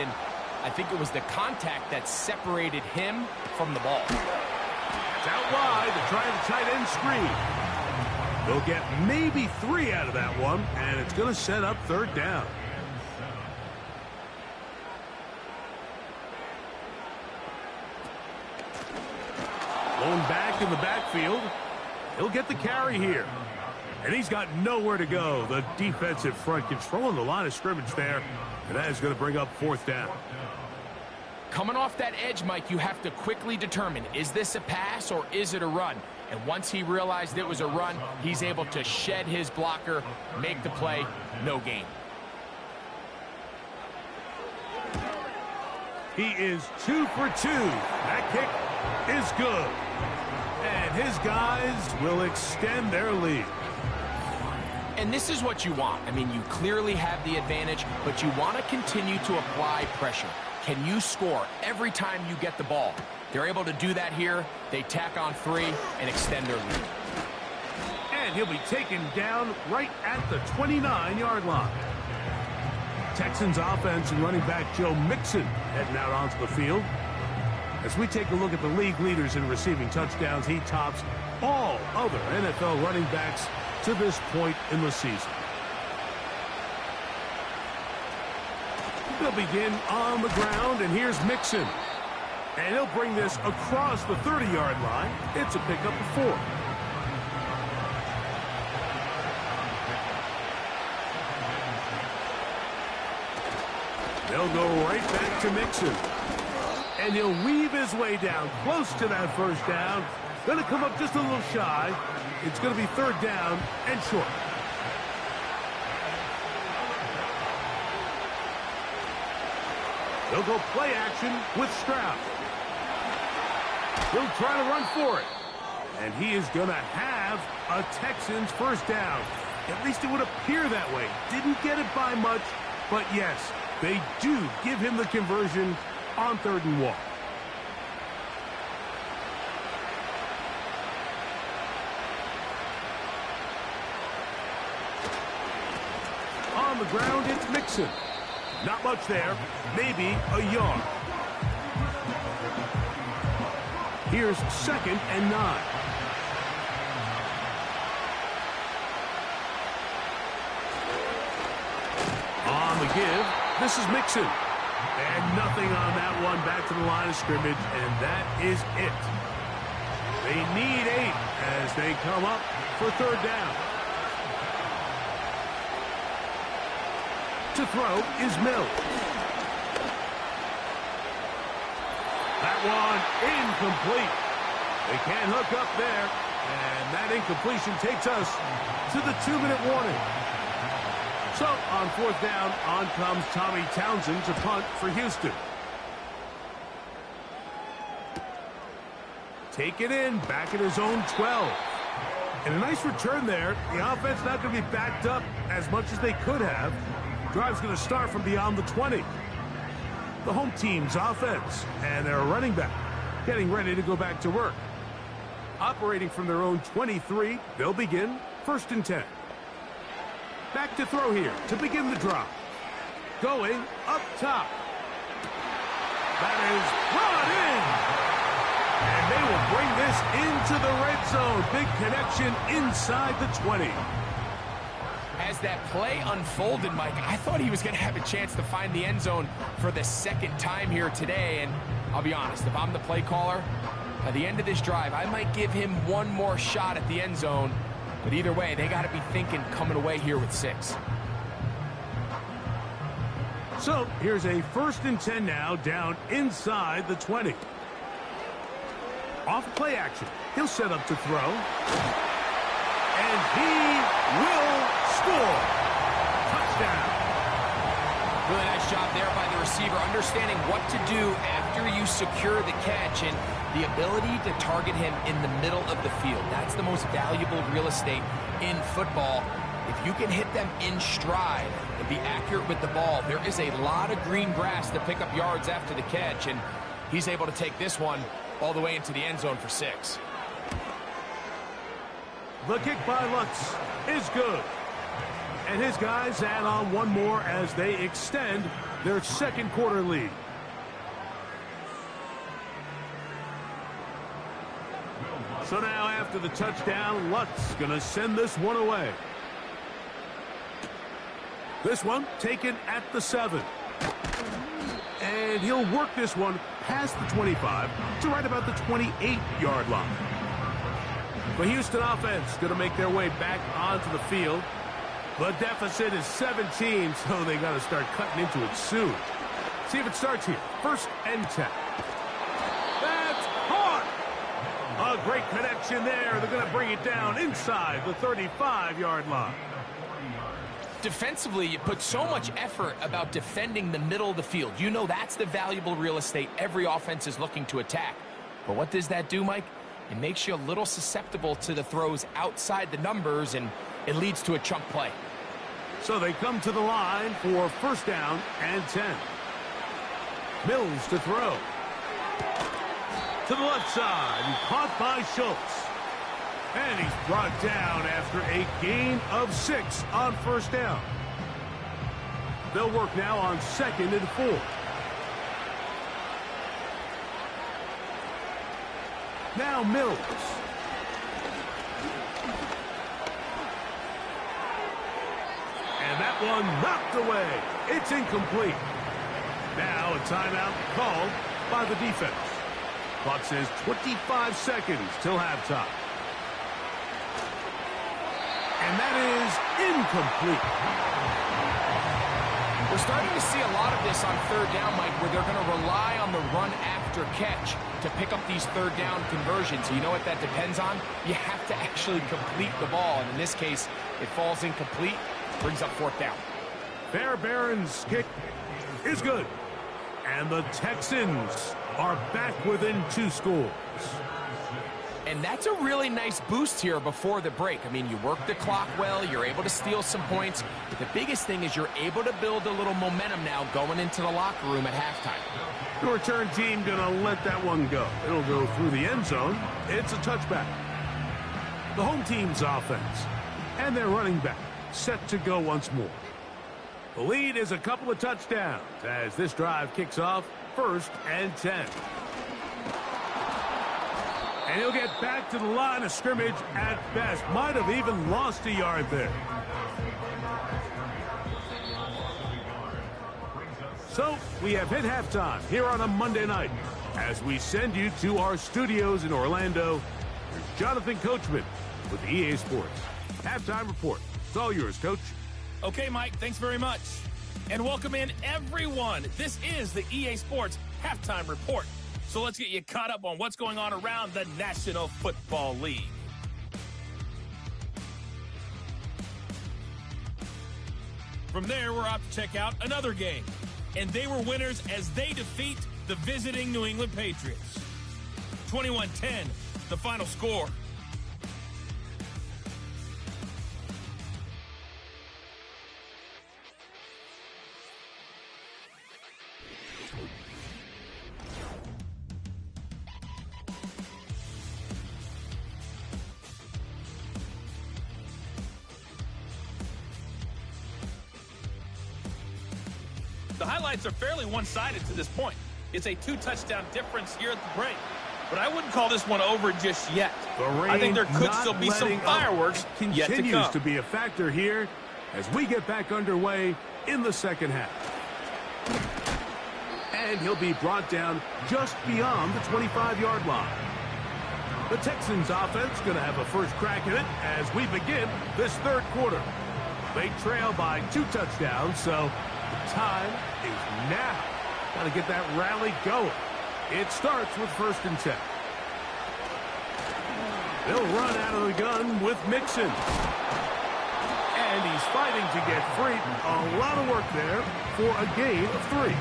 and I think it was the contact that separated him from the ball. It's out wide. They're trying the tight end screen. They'll get maybe 3 out of that one, and it's going to set up third down. Blown back in the backfield. He'll get the carry here. And he's got nowhere to go. The defensive front controlling the line of scrimmage there. And that is going to bring up fourth down. Coming off that edge, Mike, you have to quickly determine, is this a pass or is it a run? And once he realized it was a run, he's able to shed his blocker, make the play, no gain. He is 2 for 2. That kick is good. And his guys will extend their lead. And this is what you want. I mean, you clearly have the advantage, but you want to continue to apply pressure. Can you score every time you get the ball? They're able to do that here. They tack on 3 and extend their lead. And he'll be taken down right at the 29-yard line. Texans offense and running back Joe Mixon heading out onto the field. As we take a look at the league leaders in receiving touchdowns, he tops all other NFL running backs to this point in the season. They'll begin on the ground, and here's Mixon. And he'll bring this across the 30-yard line. It's a pickup of 4. They'll go right back to Mixon. And he'll weave his way down close to that first down. Going to come up just a little shy. It's going to be third down and short. They'll go play action with Stroud. He'll try to run for it. And he is going to have a Texans first down. At least it would appear that way. Didn't get it by much, but yes, they do give him the conversion on 3rd and 1. On the ground, it's Mixon. Not much there, maybe a yard. Here's 2nd and 9. On the give, this is Mixon. And nothing on that one, back to the line of scrimmage, and that is it. They need 8 as they come up for third down. To throw is Mills. That one incomplete. They can't hook up there, and that incompletion takes us to the 2-minute warning. So, on fourth down, on comes Tommy Townsend to punt for Houston. Take it in, back at his own 12. And a nice return there. The offense not going to be backed up as much as they could have. Drive's going to start from beyond the 20. The home team's offense and their running back getting ready to go back to work. Operating from their own 23, they'll begin 1st and 10. Back to throw here to begin the drive. Going up top. That is brought in. And they will bring this into the red zone. Big connection inside the 20. As that play unfolded, Mike, I thought he was going to have a chance to find the end zone for the 2nd time here today. And I'll be honest, if I'm the play caller, by the end of this drive, I might give him one more shot at the end zone. But either way, they got to be thinking coming away here with 6. So here's a 1st and 10 now, down inside the 20. Off play action. He'll set up to throw. And he will score. Touchdown. Really nice job there by the receiver, understanding what to do after you secure the catch and the ability to target him in the middle of the field. That's the most valuable real estate in football. If you can hit them in stride and be accurate with the ball, there is a lot of green grass to pick up yards after the catch, and he's able to take this one all the way into the end zone for 6. The kick by Lutz is good. And his guys add on one more as they extend their second quarter lead. So now after the touchdown, Lutz going to send this one away. This one taken at the 7. And he'll work this one past the 25 to right about the 28-yard line. The Houston offense going to make their way back onto the field. The deficit is 17, so they got to start cutting into it soon. See if it starts here. 1st and 10. That's hard. A great connection there. They're going to bring it down inside the 35-yard line. Defensively, you put so much effort about defending the middle of the field. You know that's the valuable real estate every offense is looking to attack. But what does that do, Mike? It makes you a little susceptible to the throws outside the numbers, and it leads to a chunk play. So they come to the line for 1st down and 10. Mills to throw. To the left side, caught by Schultz. And he's brought down after a gain of 6 on 1st down. They'll work now on 2nd and 4. Now Mills. And that one knocked away. It's incomplete. Now a timeout called by the defense. Clock says 25 seconds till halftime. And that is incomplete. We're starting to see a lot of this on 3rd down, Mike, where they're going to rely on the run after catch to pick up these 3rd down conversions. You know what that depends on? You have to actually complete the ball. And in this case, it falls incomplete, brings up 4th down. Fairbairn's kick is good. And the Texans are back within 2 scores. And that's a really nice boost here before the break. I mean, you work the clock well, you're able to steal some points, but the biggest thing is you're able to build a little momentum now going into the locker room at halftime. The return team going to let that one go. It'll go through the end zone. It's a touchback. The home team's offense and their running back set to go once more. The lead is a couple of touchdowns as this drive kicks off 1st and 10. And he'll get back to the line of scrimmage at best. Might have even lost a yard there. So we have hit halftime here on a Monday night. As we send you to our studios in Orlando, here's Jonathan Coachman with the EA Sports Halftime Report. It's all yours, Coach. Okay, Mike, thanks very much. And welcome in, everyone. This is the EA Sports Halftime Report. So let's get you caught up on what's going on around the National Football League. From there, we're off to check out another game. And they were winners as they defeat the visiting New England Patriots. 21-10, the final score. The highlights are fairly one-sided to this point. It's a 2-touchdown difference here at the break. But I wouldn't call this one over just yet. I think there could still be some fireworks yet to come. Continues to be a factor here as we get back underway in the second half. And he'll be brought down just beyond the 25-yard line. The Texans offense going to have a first crack at it as we begin this 3rd quarter. They trail by 2 touchdowns, so the time is now. Got to get that rally going. It starts with 1st and 10. They'll run out of the gun with Mixon. And he's fighting to get free. A lot of work there for a gain of 3.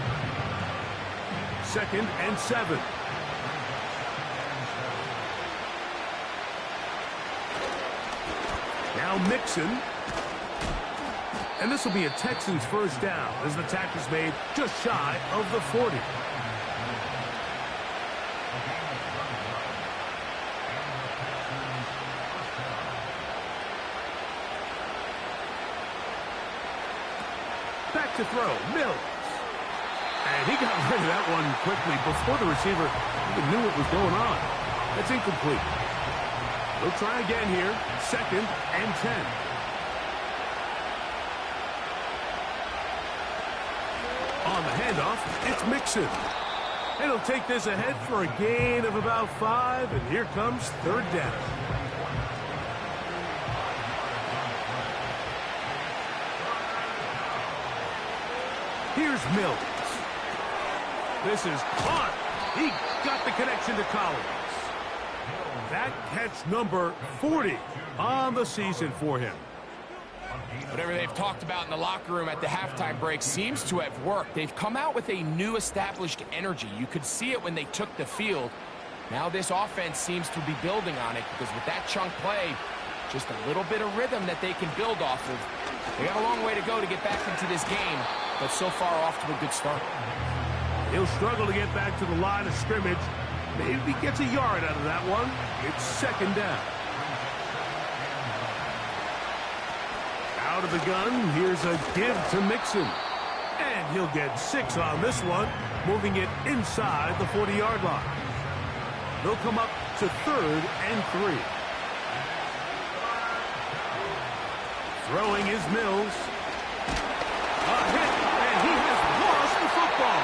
2nd and 7. Now Mixon. And this will be a Texans first down as the tackle's made just shy of the 40. Back to throw, Mills. And he got rid of that one quickly before the receiver even knew what was going on. That's incomplete. They'll try again here. 2nd and 10. On the handoff, it's Mixon. And he'll take this ahead for a gain of about 5, and here comes 3rd down. Here's Mills. This is caught. He got the connection to Collins. That catch number 40 on the season for him. Whatever they've talked about in the locker room at the halftime break seems to have worked. They've come out with a new established energy. You could see it when they took the field. Now this offense seems to be building on it because with that chunk play, just a little bit of rhythm that they can build off of. They got a long way to go to get back into this game, but so far off to a good start. He'll struggle to get back to the line of scrimmage. Maybe he gets a yard out of that one. It's 2nd down. Out of the gun, here's a give to Mixon. And he'll get 6 on this one, moving it inside the 40-yard line. They'll come up to 3rd and 3. Throwing is Mills. A hit, and he has lost the football.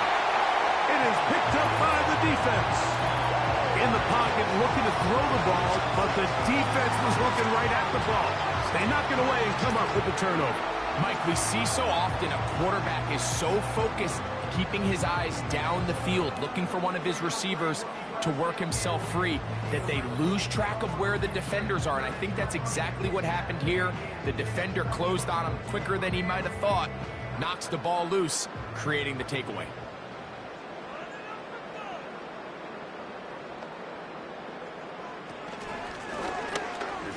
It is picked up by the defense. In the pocket, looking to throw the ball, but the defense was looking right at the ball. They knock it away and come up with the turnover. Mike, we see so often a quarterback is so focused, keeping his eyes down the field, looking for one of his receivers to work himself free, that they lose track of where the defenders are. And I think that's exactly what happened here. The defender closed on him quicker than he might have thought, knocks the ball loose, creating the takeaway.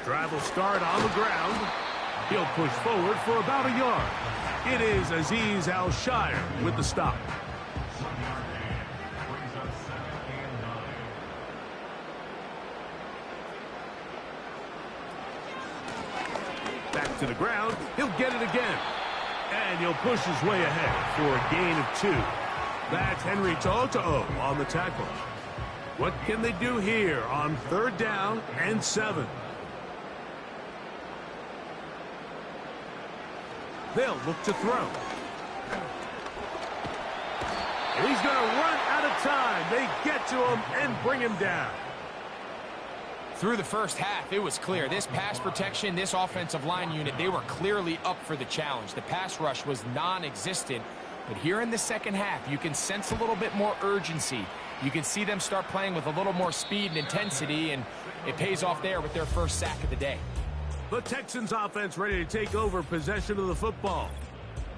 Drive will start on the ground. He'll push forward for about a yard. It is Azeez Al-Shire with the stop. Back to the ground. He'll get it again. And he'll push his way ahead for a gain of 2. That's Henry To'oTo'o on the tackle. What can they do here on 3rd down and 7? They'll look to throw. And he's going to run out of time. They get to him and bring him down. Through the first half, it was clear. This pass protection, this offensive line unit, they were clearly up for the challenge. The pass rush was non-existent. But here in the second half, you can sense a little bit more urgency. You can see them start playing with a little more speed and intensity, and it pays off there with their first sack of the day. The Texans offense ready to take over possession of the football.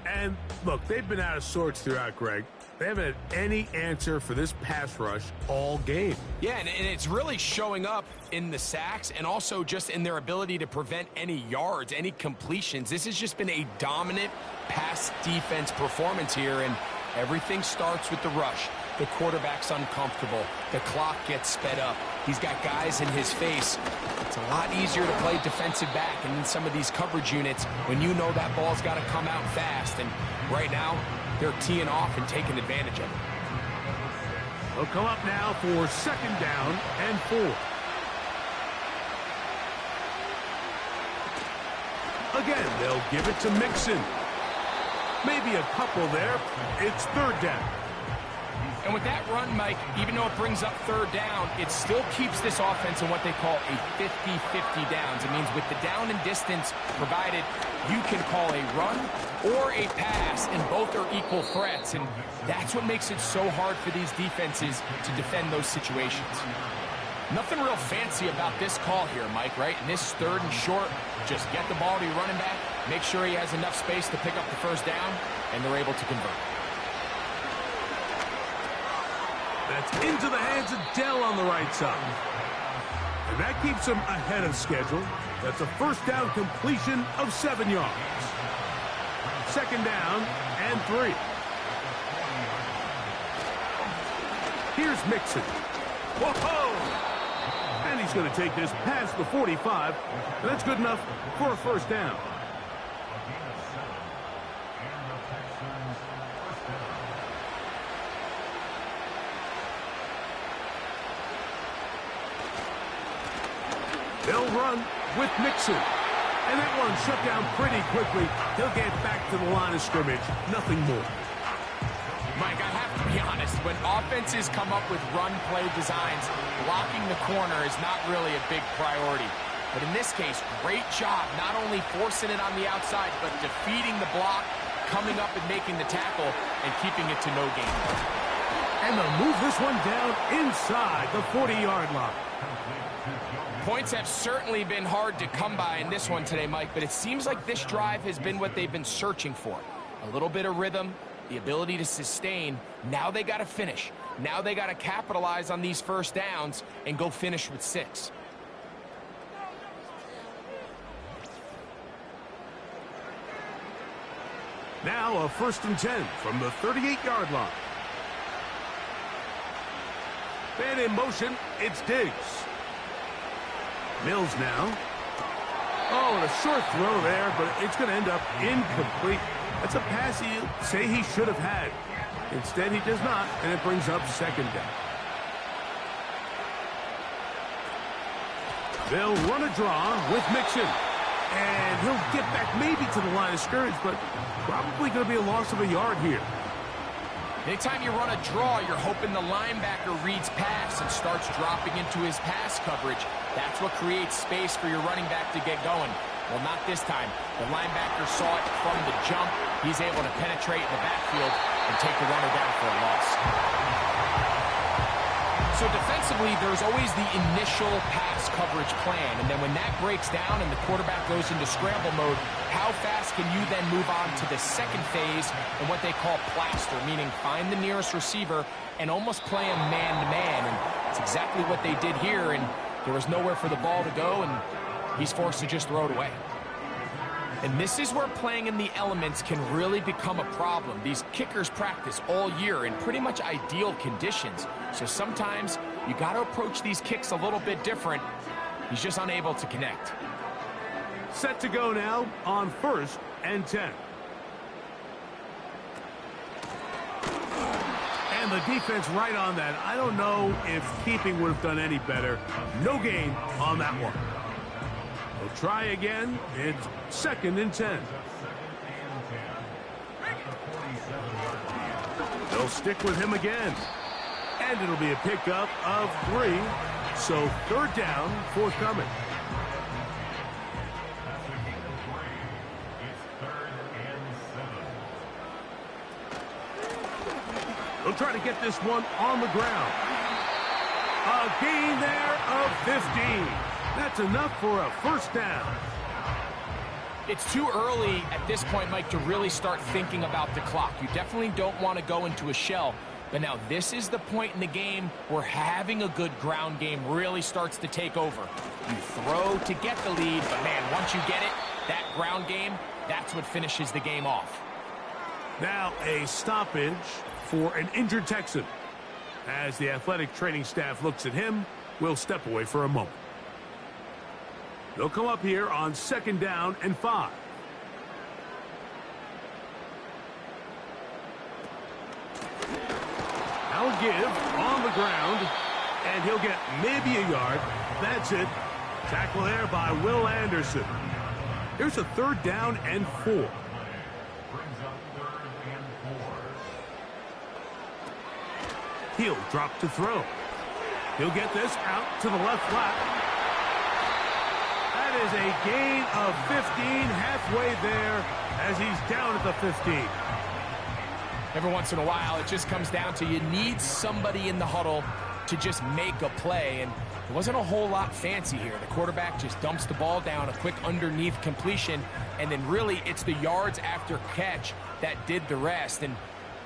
And look, they've been out of sorts throughout, Greg. They haven't had any answer for this pass rush all game. Yeah, and it's really showing up in the sacks and also just in their ability to prevent any yards, any completions. This has just been a dominant pass defense performance here, and everything starts with the rush. The quarterback's uncomfortable. The clock gets sped up. He's got guys in his face. It's a lot easier to play defensive back and in some of these coverage units when you know that ball's got to come out fast. And right now, they're teeing off and taking advantage of it. They'll come up now for 2nd down and 4. Again, they'll give it to Mixon. Maybe a couple there. It's 3rd down. And with that run, Mike, even though it brings up 3rd down, it still keeps this offense in what they call a 50-50 downs. It means with the down and distance provided, you can call a run or a pass, and both are equal threats. And that's what makes it so hard for these defenses to defend those situations. Nothing real fancy about this call here, Mike, right? In this 3rd and short, just get the ball to your running back, make sure he has enough space to pick up the 1st down, and they're able to convert. That's into the hands of Dell on the right side. And that keeps him ahead of schedule. That's a 1st down completion of 7 yards. 2nd down and 3. Here's Mixon. Whoa! And he's going to take this past the 45, and that's good enough for a 1st down. They'll run with Mixon. And that one shut down pretty quickly. He'll get back to the line of scrimmage. Nothing more. Mike, I have to be honest. When offenses come up with run play designs, blocking the corner is not really a big priority. But in this case, great job not only forcing it on the outside, but defeating the block, coming up and making the tackle, and keeping it to no gain. And they'll move this one down inside the 40-yard line. Points have certainly been hard to come by in this one today, Mike, but it seems like this drive has been what they've been searching for. A little bit of rhythm, the ability to sustain. Now they got to finish. Now they got to capitalize on these first downs and go finish with 6. Now a 1st and 10 from the 38-yard line. Man in motion, it's Diggs. Mills now. Oh, and a short throw there, but it's going to end up incomplete. That's a pass you say he should have had. Instead, he does not, and it brings up 2nd down. They'll run a draw with Mixon. And he'll get back maybe to the line of scrimmage, but probably going to be a loss of a yard here. Anytime you run a draw, you're hoping the linebacker reads pass and starts dropping into his pass coverage. That's what creates space for your running back to get going. Well, not this time. The linebacker saw it from the jump. He's able to penetrate in the backfield and take the runner down for a loss. So defensively, there's always the initial pass coverage plan, and then when that breaks down and the quarterback goes into scramble mode, how fast can you then move on to the second phase and what they call plaster, meaning find the nearest receiver and almost play him man-to-man, and it's exactly what they did here, and there was nowhere for the ball to go, and he's forced to just throw it away. And this is where playing in the elements can really become a problem. These kickers practice all year in pretty much ideal conditions. So sometimes you got to approach these kicks a little bit different. He's just unable to connect. Set to go now on 1st and 10. And the defense right on that. I don't know if keeping would have done any better. No gain on that one. They'll try again. It's 2nd and 10. They'll stick with him again. And it'll be a pickup of 3. So 3rd down forthcoming. They'll try to get this one on the ground. A gain there of 15. That's enough for a 1st down. It's too early at this point, Mike, to really start thinking about the clock. You definitely don't want to go into a shell. But now this is the point in the game where having a good ground game really starts to take over. You throw to get the lead, but man, once you get it, that ground game, that's what finishes the game off. Now a stoppage for an injured Texan. As the athletic training staff looks at him, we'll step away for a moment. They'll come up here on 2nd down and 5. Now give on the ground, and he'll get maybe a yard. That's it. Tackle there by Will Anderson. Here's a 3rd down and 4. He'll drop to throw. He'll get this out to the left flat. That is a gain of 15, halfway there as he's down at the 15. Every once in a while, it just comes down to you need somebody in the huddle to just make a play, and there wasn't a whole lot fancy here. The quarterback just dumps the ball down, a quick underneath completion, and then really it's the yards after catch that did the rest, and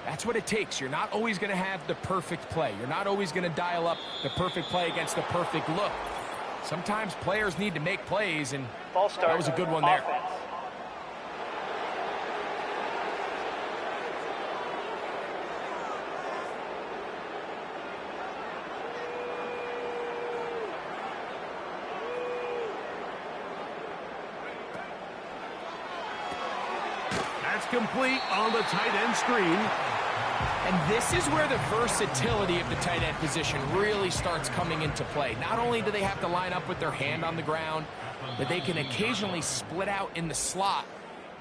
that's what it takes. You're not always going to have the perfect play. You're not always going to dial up the perfect play against the perfect look. Sometimes players need to make plays, and that was a good one there. That's complete on the tight end screen. And this is where the versatility of the tight end position really starts coming into play. Not only do they have to line up with their hand on the ground, but they can occasionally split out in the slot.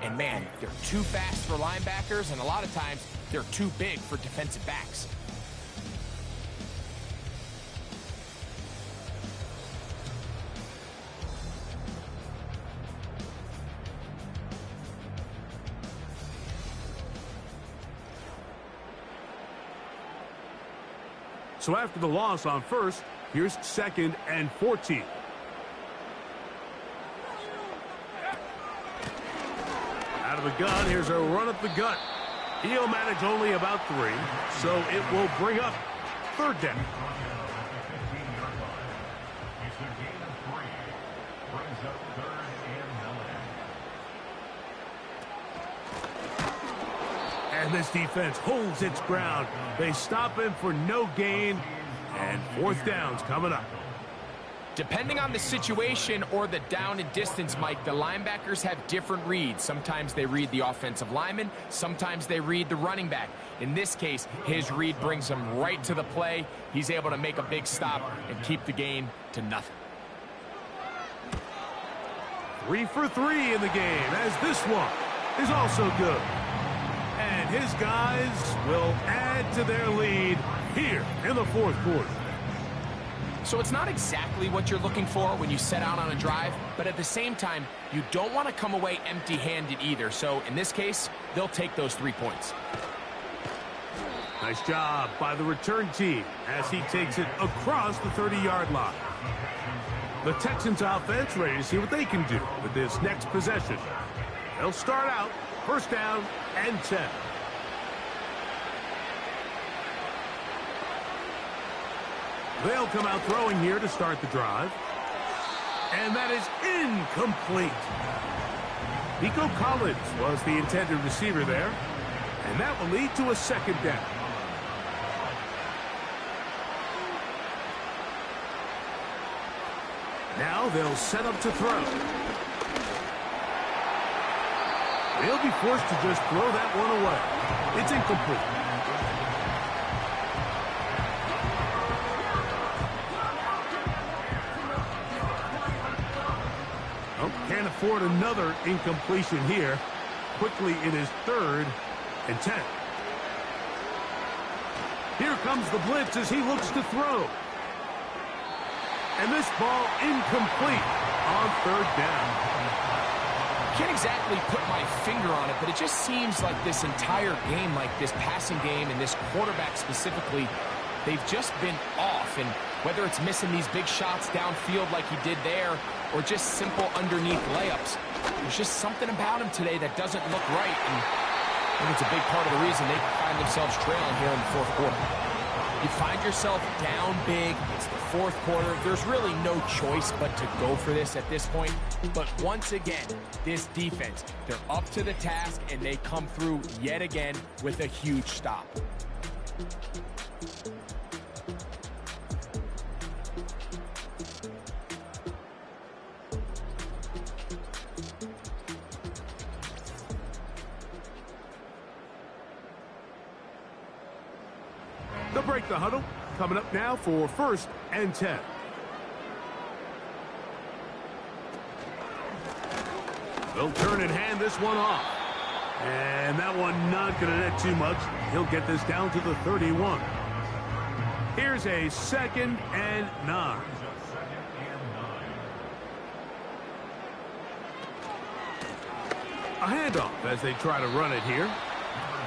And man, they're too fast for linebackers, and a lot of times they're too big for defensive backs. So after the loss on first, here's 2nd and 14. Out of the gun, here's a run up the gut. He'll manage only about 3, so it will bring up 3rd down. And this defense holds its ground. They stop him for no gain, and 4th down's coming up. Depending on the situation or the down and distance, Mike, the linebackers have different reads. Sometimes they read the offensive lineman, sometimes they read the running back. In this case, his read brings him right to the play. He's able to make a big stop and keep the gain to nothing. 3 for 3 in the game, as this one is also good. And his guys will add to their lead here in the 4th quarter. So it's not exactly what you're looking for when you set out on a drive, but at the same time, you don't want to come away empty-handed either. So in this case, they'll take those 3 points. Nice job by the return team as he takes it across the 30-yard line. The Texans offense ready to see what they can do with this next possession. They'll start out 1st down and 10. They'll come out throwing here to start the drive. And that is incomplete. Nico Collins was the intended receiver there. And that will lead to a 2nd down. Now they'll set up to throw. They'll be forced to just throw that one away. It's incomplete. Can't afford another incompletion here. Quickly, it is 3rd and 10. Here comes the blitz as he looks to throw. And this ball incomplete on 3rd down. Can't exactly put my finger on it, but it just seems like this entire game, like this passing game and this quarterback specifically, they've just been off. And whether it's missing these big shots downfield like he did there, or just simple underneath layups, there's just something about him today that doesn't look right. And I think it's a big part of the reason they find themselves trailing here in the 4th quarter. You find yourself down big, it's the 4th quarter, there's really no choice but to go for this at this point. But once again, this defense, they're up to the task, and they come through yet again with a huge stop. They'll break the huddle. Coming up now for 1st and 10. They'll turn and hand this one off. And that one not going to net too much. He'll get this down to the 31. Here's a 2nd and 9. A handoff as they try to run it here.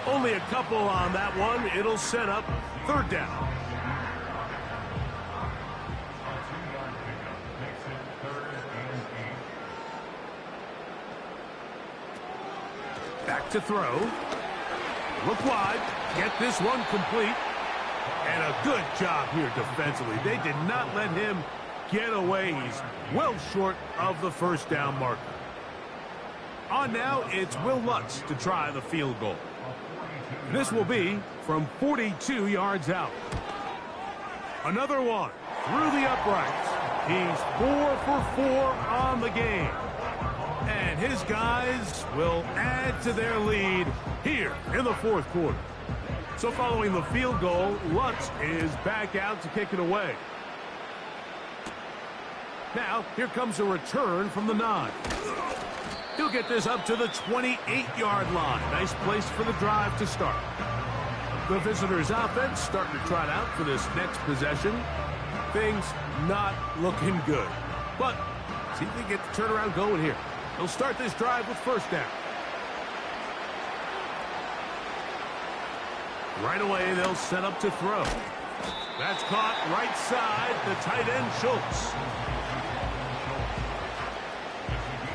Only a couple on that one. It'll set up 3rd down. Back to throw. Look wide. Get this one complete. And a good job here defensively. They did not let him get away. He's well short of the 1st down marker. On now, it's Will Lutz to try the field goal. This will be from 42 yards out. Another one through the uprights. He's 4 for 4 on the game. And his guys will add to their lead here in the 4th quarter. So following the field goal, Lutz is back out to kick it away. Now, here comes a return from the 9. He'll get this up to the 28-yard line. Nice place for the drive to start. The visitors' offense starting to trot out for this next possession. Things not looking good. But see if they get the turnaround going here. They'll start this drive with first down. Right away, they'll set up to throw. That's caught right side, the tight end, Schultz.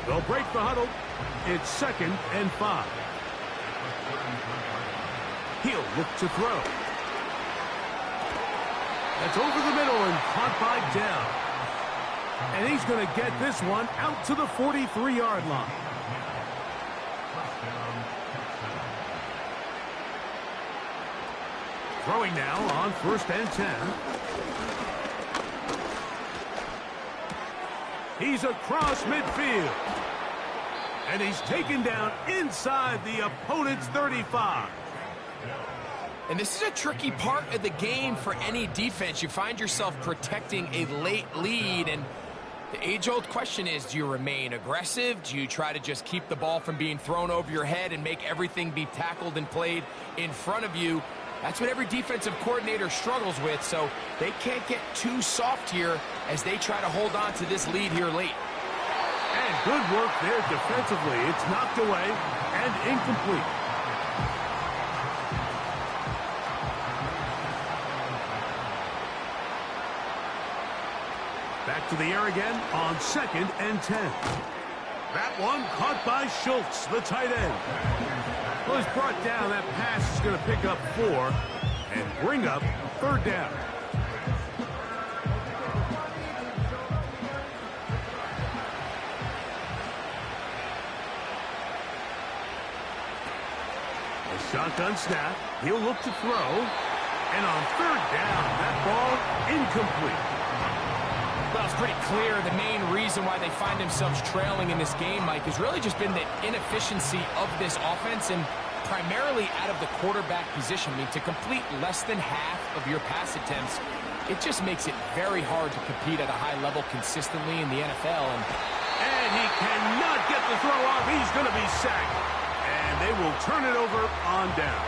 They'll break the huddle. It's 2nd and 5. He'll look to throw. That's over the middle and caught by Dell. And he's going to get this one out to the 43-yard line. Throwing now on 1st and 10. He's across midfield. And he's taken down inside the opponent's 35. And this is a tricky part of the game for any defense. You find yourself protecting a late lead, and the age-old question is, do you remain aggressive? Do you try to just keep the ball from being thrown over your head and make everything be tackled and played in front of you? That's what every defensive coordinator struggles with, so they can't get too soft here as they try to hold on to this lead here late. And good work there defensively. It's knocked away and incomplete. Back to the air again on 2nd and 10. That one caught by Schultz, the tight end. Well, he's brought down. That pass is going to pick up 4 and bring up 3rd down. A shotgun snap. He'll look to throw. And on 3rd down, that ball incomplete. Well, it's pretty clear the main reason why they find themselves trailing in this game, Mike, has really just been the inefficiency of this offense and primarily out of the quarterback position. I mean, to complete less than half of your pass attempts, it just makes it very hard to compete at a high level consistently in the NFL. And he cannot get the throw off. He's going to be sacked. And they will turn it over on down.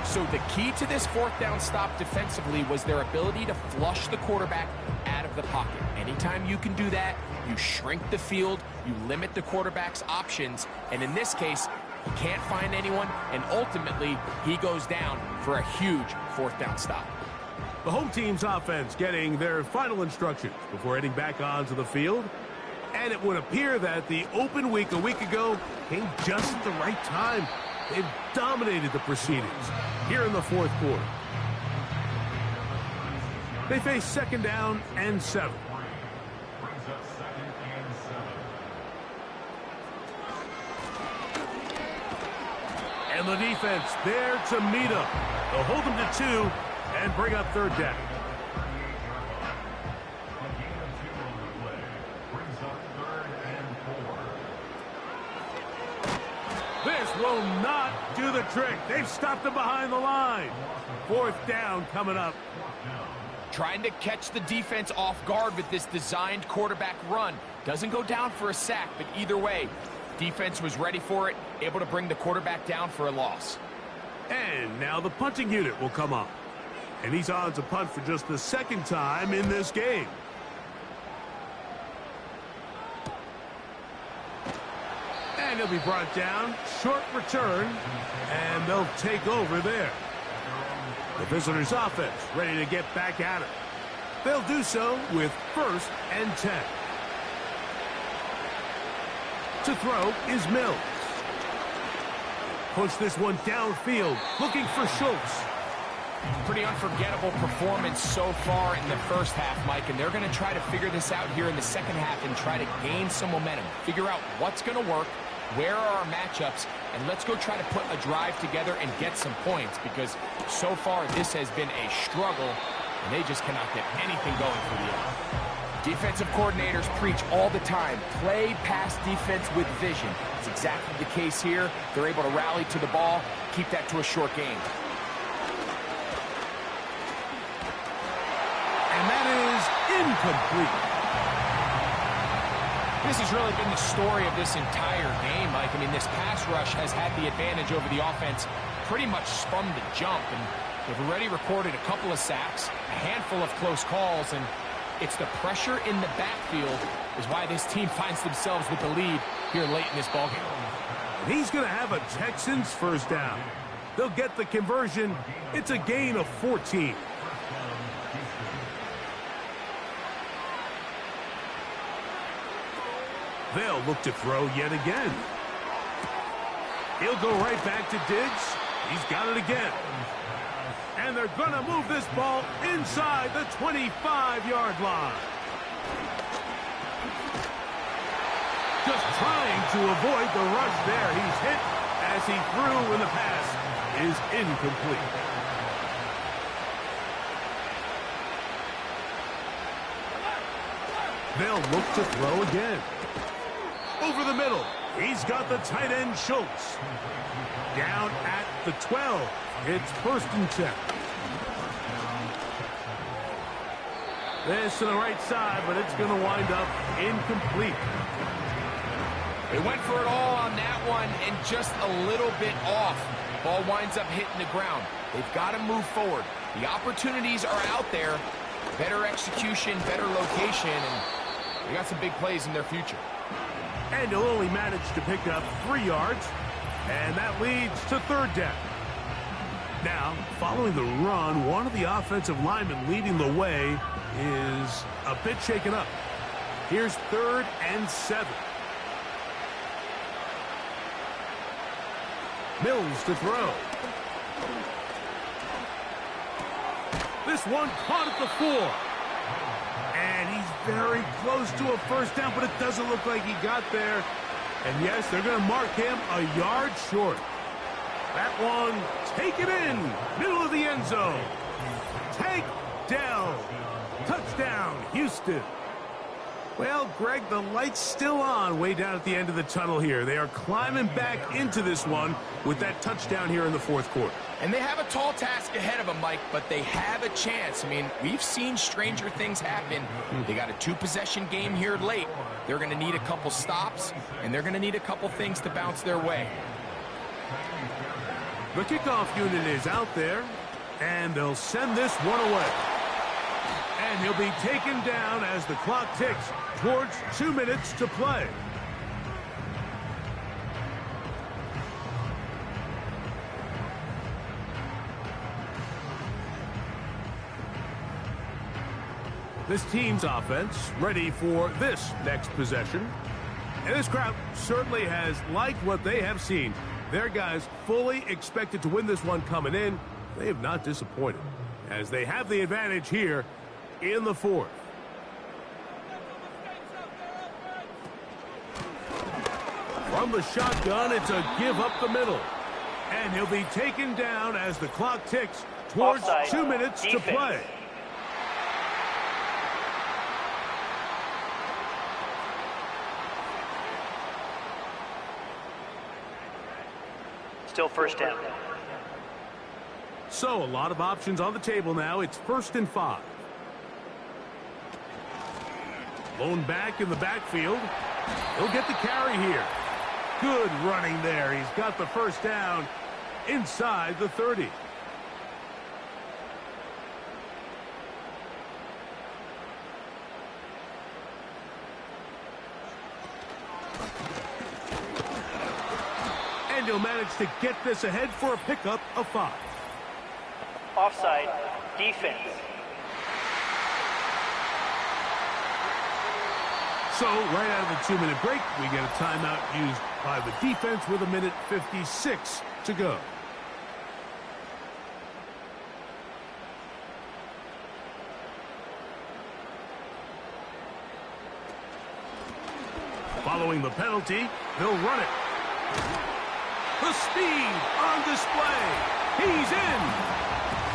So the key to this 4th down stop defensively was their ability to flush the quarterback out of the pocket. Anytime you can do that, you shrink the field, you limit the quarterback's options, and in this case, he can't find anyone, and ultimately, he goes down for a huge 4th down stop. The home team's offense getting their final instructions before heading back onto the field. And it would appear that the open week a week ago came just at the right time. They've dominated the proceedings here in the 4th quarter. They face 2nd down and 7. And the defense there to meet them. They'll hold them to 2 and bring up 3rd down. This will not do the trick. They've stopped them behind the line. 4th down coming up. Trying to catch the defense off guard with this designed quarterback run. Doesn't go down for a sack, but either way, defense was ready for it, able to bring the quarterback down for a loss. And now the punting unit will come up. And he's on to punt for just the 2nd time in this game. And he'll be brought down. Short return. And they'll take over there. The visitors' offense ready to get back at it. They'll do so with 1st and 10. To throw is Mills. Push this one downfield, looking for Schultz. Pretty unforgettable performance so far in the first half, Mike, and they're going to try to figure this out here in the second half and try to gain some momentum. Figure out what's going to work, where are our matchups, and let's go try to put a drive together and get some points, because so far this has been a struggle, and they just cannot get anything going for the end. Defensive coordinators preach all the time, play pass defense with vision. It's exactly the case here. They're able to rally to the ball, keep that to a short game. And that is incomplete. This has really been the story of this entire game, Mike. I mean, this pass rush has had the advantage over the offense pretty much from the jump. And they've already recorded a couple of sacks, a handful of close calls, and it's the pressure in the backfield is why this team finds themselves with the lead here late in this ballgame. He's going to have a Texans first down. They'll get the conversion. It's a gain of 14. They'll look to throw yet again. He'll go right back to Diggs. He's got it again. And they're going to move this ball inside the 25-yard line. Just trying to avoid the rush there. He's hit as he threw, and the pass is incomplete. They'll look to throw again. Over the middle. He's got the tight end, Schultz. Down at the 12. It's 1st and 10. This to the right side, but it's going to wind up incomplete. They went for it all on that one and just a little bit off. Ball winds up hitting the ground. They've got to move forward. The opportunities are out there. Better execution, better location, and they got some big plays in their future. And he'll only manage to pick up 3 yards, and that leads to 3rd down. Now, following the run, one of the offensive linemen leading the way is a bit shaken up. Here's 3rd and 7. Mills to throw. This one caught at the 4. And he's very close to a first down, but it doesn't look like he got there. And yes, they're going to mark him a yard short. That one, take it in, middle of the end zone. Take down. Touchdown, Houston. Well, Greg, the light's still on way down at the end of the tunnel here. They are climbing back into this one with that touchdown here in the 4th quarter. And they have a tall task ahead of them, Mike, but they have a chance. I mean, we've seen stranger things happen. They got a 2-possession game here late. They're going to need a couple stops, and they're going to need a couple things to bounce their way. The kickoff unit is out there, and they'll send this one away. And he'll be taken down as the clock ticks towards 2 minutes to play. This team's offense ready for this next possession. And this crowd certainly has liked what they have seen. Their guys fully expected to win this one coming in. They have not disappointed, as they have the advantage here in the 4th. From the shotgun, it's a give up the middle. And he'll be taken down as the clock ticks towards offside. 2 minutes defense to play. Still 1st down. So a lot of options on the table now. It's 1st and 5. Lone back in the backfield. He'll get the carry here. Good running there. He's got the first down inside the 30. And he'll manage to get this ahead for a pickup of 5. Offside, defense. So, right out of the 2-minute break, we get a timeout used by the defense with 1:56 to go. Following the penalty, they'll run it. The speed on display. He's in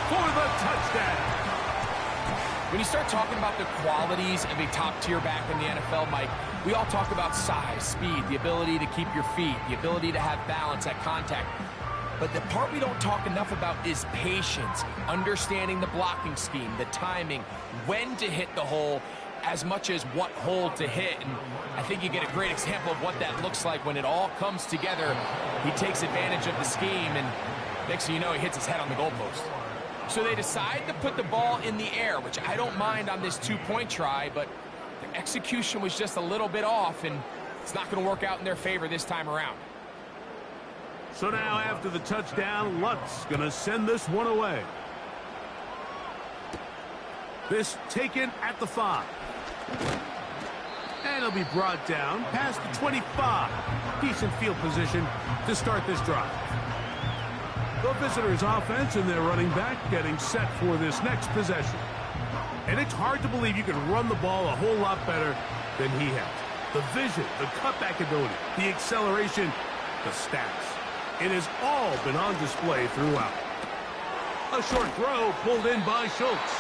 for the touchdown. When you start talking about the qualities of a top-tier back in the NFL, Mike, we all talk about size, speed, the ability to keep your feet, the ability to have balance at contact. But the part we don't talk enough about is patience, understanding the blocking scheme, the timing, when to hit the hole, as much as what hole to hit. And I think you get a great example of what that looks like when it all comes together. He takes advantage of the scheme, and next thing you know, he hits his head on the goalpost. So they decide to put the ball in the air, which I don't mind on this two-point try, but the execution was just a little bit off, and it's not going to work out in their favor this time around. So now after the touchdown, Lutz going to send this one away. This taken at the 5. And it'll be brought down past the 25. Decent field position to start this drive. The visitors' offense and their running back getting set for this next possession. And it's hard to believe you can run the ball a whole lot better than he has. The vision, the cutback ability, the acceleration, the stats. It has all been on display throughout. A short throw pulled in by Schultz.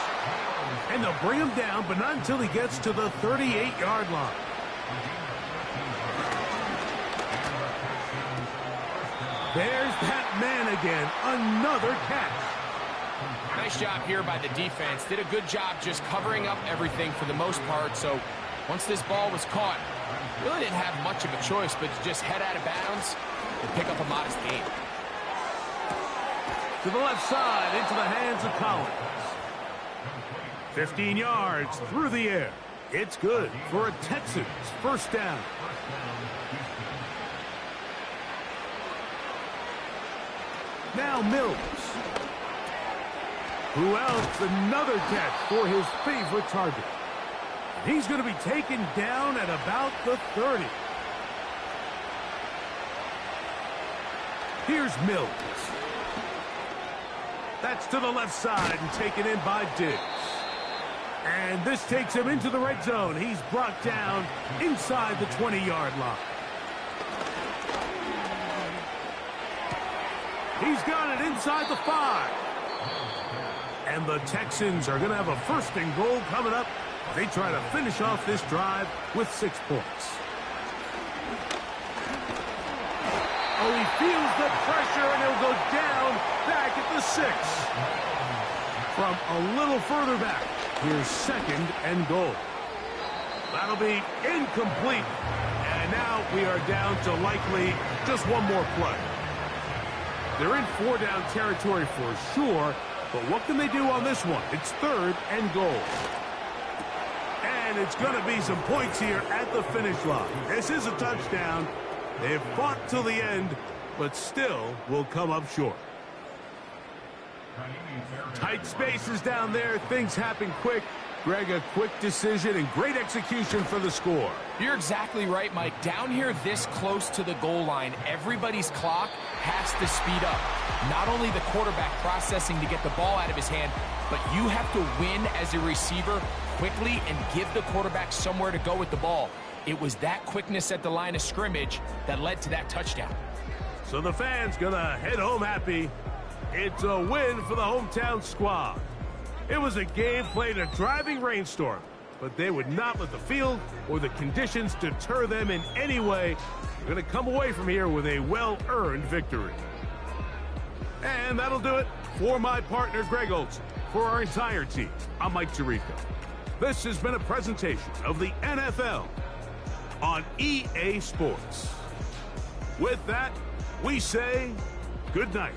And they'll bring him down, but not until he gets to the 38-yard line. There's that man again. Another catch. Nice job here by the defense. Did a good job just covering up everything for the most part. So once this ball was caught, really didn't have much of a choice but to just head out of bounds and pick up a modest gain. To the left side, into the hands of Collins. 15 yards through the air. It's good for a Texans first down. Now Mills. Who else? Another catch for his favorite target. He's going to be taken down at about the 30. Here's Mills. That's to the left side and taken in by Diggs. And this takes him into the red zone. He's brought down inside the 20-yard line. He's got it inside the 5. And the Texans are going to have a first and goal coming up. They try to finish off this drive with 6 points. Oh, he feels the pressure, and he'll go down back at the 6. From a little further back, here's second and goal. That'll be incomplete. And now we are down to likely just one more play. They're in 4-down territory for sure, but what can they do on this one? It's third and goal. And it's going to be some points here at the finish line. This is a touchdown. They've fought till the end, but still will come up short. Tight spaces down there. Things happen quick. Greg, a quick decision and great execution for the score. You're exactly right, Mike. Down here this close to the goal line, everybody's clock has to speed up. Not only the quarterback processing to get the ball out of his hand, but you have to win as a receiver quickly and give the quarterback somewhere to go with the ball. It was that quickness at the line of scrimmage that led to that touchdown. So the fans gonna head home happy. It's a win for the hometown squad. It was a game played in a driving rainstorm, but they would not let the field or the conditions deter them in any way. They're going to come away from here with a well-earned victory. And that'll do it for my partner, Greg Olsen. For our entire team, I'm Mike Tirico. This has been a presentation of the NFL on EA Sports. With that, we say good night.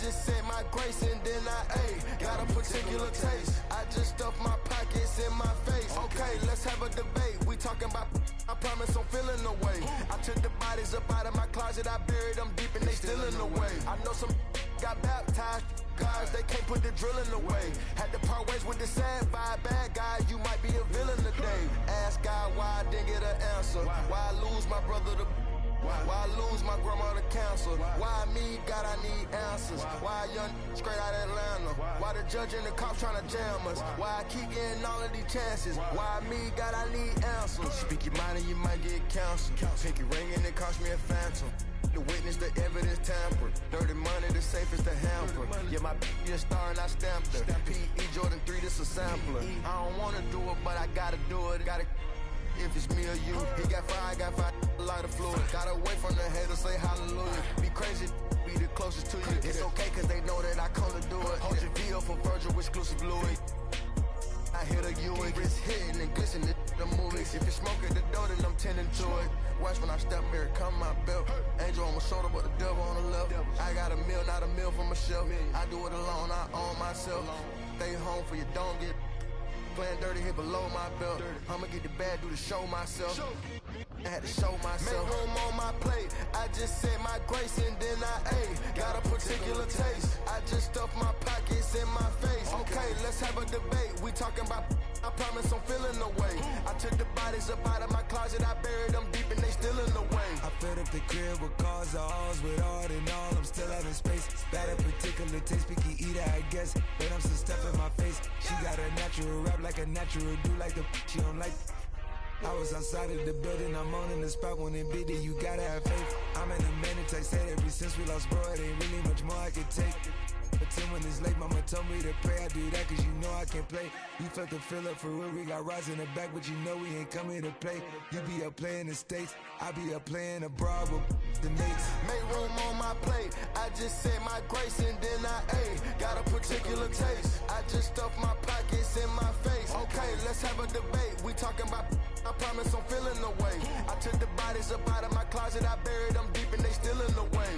just said my grace and then got a particular taste. I just stuffed my pockets in my face. Okay, let's have a debate. We talking about, I promise I'm feeling the way. I took the bodies up out of my closet, I buried them deep and they still in the way. I know some got baptized, guys, they can't put the drilling away. Had to part ways with the sad vibe, bad guy, you might be a villain today. Ask God why I didn't get an answer. Why I lose my brother to why I lose my grandma to cancer? Why me, God, I need answers. Why a young straight out Atlanta? Why the judge and the cops trying to jam us? Why I keep getting all of these chances? Why me, God, I need answers. Speak your mind and you might get counseled. Pinky ring and it cost me a phantom. The witness, the evidence tampered. Dirty money, the safest to hamper. Yeah, my b***h a star and I stamped her. P.E. Jordan 3, this a sampler. I don't wanna do it, but I gotta do it. Gotta if it's me or you. He got fire, I got fire, lighter fluid. Gotta wait from the haters, say hallelujah. Be crazy, be the closest to you. It's okay, cause they know that I come to do it. Hold your V up for Virgil, exclusive Louis. I hit a Ewing, wrist hitting and glistening the movies. If you smoke at the door, then I'm tending to it. Watch when I step here, come my belt. Angel on my shoulder, but the devil on the left. I got a meal, not a meal for myself. I do it alone, I own myself. Stay home for you, don't get playing dirty here below my belt. I'ma get the bad, do the show myself. I had to show myself. Make room on my plate. I just said my grace and then I got a particular taste. I just stuffed my pockets in my face. Okay, let's have a debate. We talking about, I promise I'm feeling the way. I took the bodies up out of my closet, I buried them deep and they still in the way. I filled up the crib with cars, alls with art and all. I'm still having space. Got a particular taste, picky eater, I guess. But I'm some stuff in my face. She got a natural rap like a natural do like the she don't like. I was outside of the building, I'm on in the spot when it beat it, you gotta have faith. I'm in the minute, I said ever since we lost bro, it ain't really much more I could take. But 10 when it's late, mama told me to pray, I do that cause you know I can play. You felt the fill up for real, we got rides in the back, but you know we ain't coming to play. You be up playing the States, I be up playing abroad with the mates. Make room on my plate, I just said my grace and then I got a particular taste. I just stuffed my pockets in my face. Okay, let's have a debate, we talking about, I promise I'm feeling the way. I took the bodies up out of my closet, I buried them deep and they still in the way.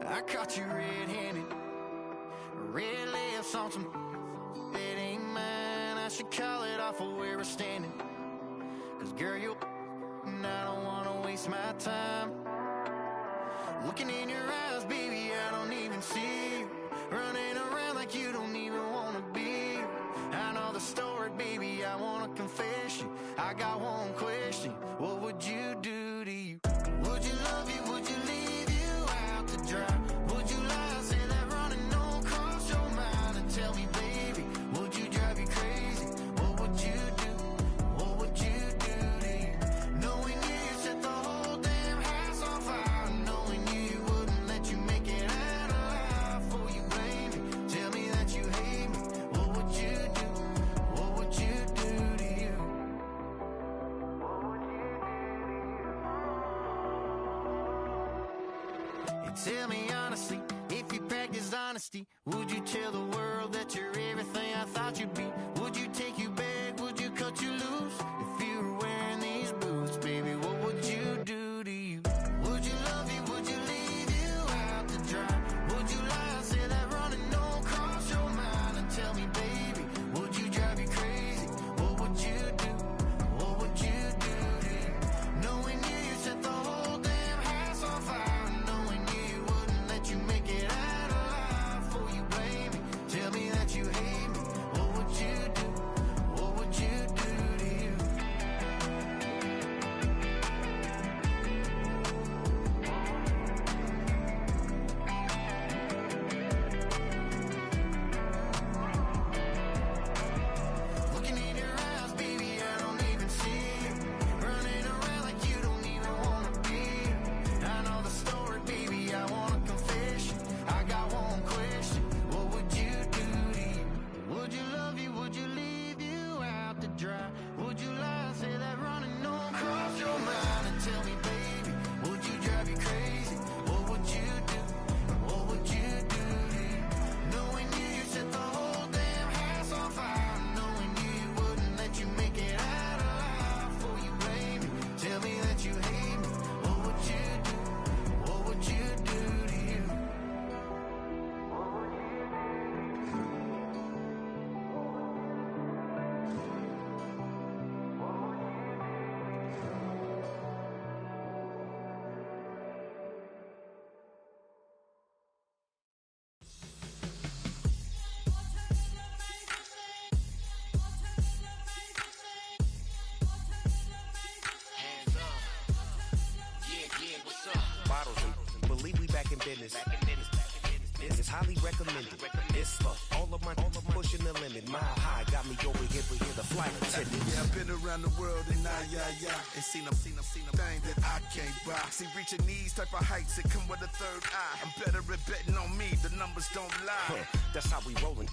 I caught you red-handed, red lips on some it ain't mine. I should call it off of where we're standing. Cause girl, you and I don't wanna waste my time. Looking in your eyes, baby, I don't even see you. Running around like you don't even wanna be. I know the story, baby, I wanna confess you. I got one question, what would you do to you? Would you love you, would you leave you out to dry? Would you lie, say that running don't cross your mind? And tell me, baby, would you drive you crazy? What would you do? What would you do to you? Knowing you set the whole damn house on fire. Knowing you wouldn't let you make it out alive. For you blame me, tell me that you hate me. What would you do? What would you do to you? What would you do to you? And tell me honestly, if you practice honesty, would you tell the world that you're everything I thought you'd be? Would you take you back? Would you cut you loose? If you were wearing these boots, baby, what would you do to you? Would you love you? Would you leave you out to dry? Would you lie, say that running don't cross your mind? And tell me, baby, would you drive you crazy? What would you do? What would you do to you? Knowing you set the whole damn house on fire. Knowing you wouldn't let you make it out alive. For you blame me, tell me that you hate me. What would you do? highly recommended. It's for all of my pushing the limit. Mile high got me over here, but here the flight attendant. Yeah, I've been around the world and and seen a thing that I can't buy. See, reaching these type of heights, it come with a third eye. I'm better at betting on me, the numbers don't lie. That's how we rollin'.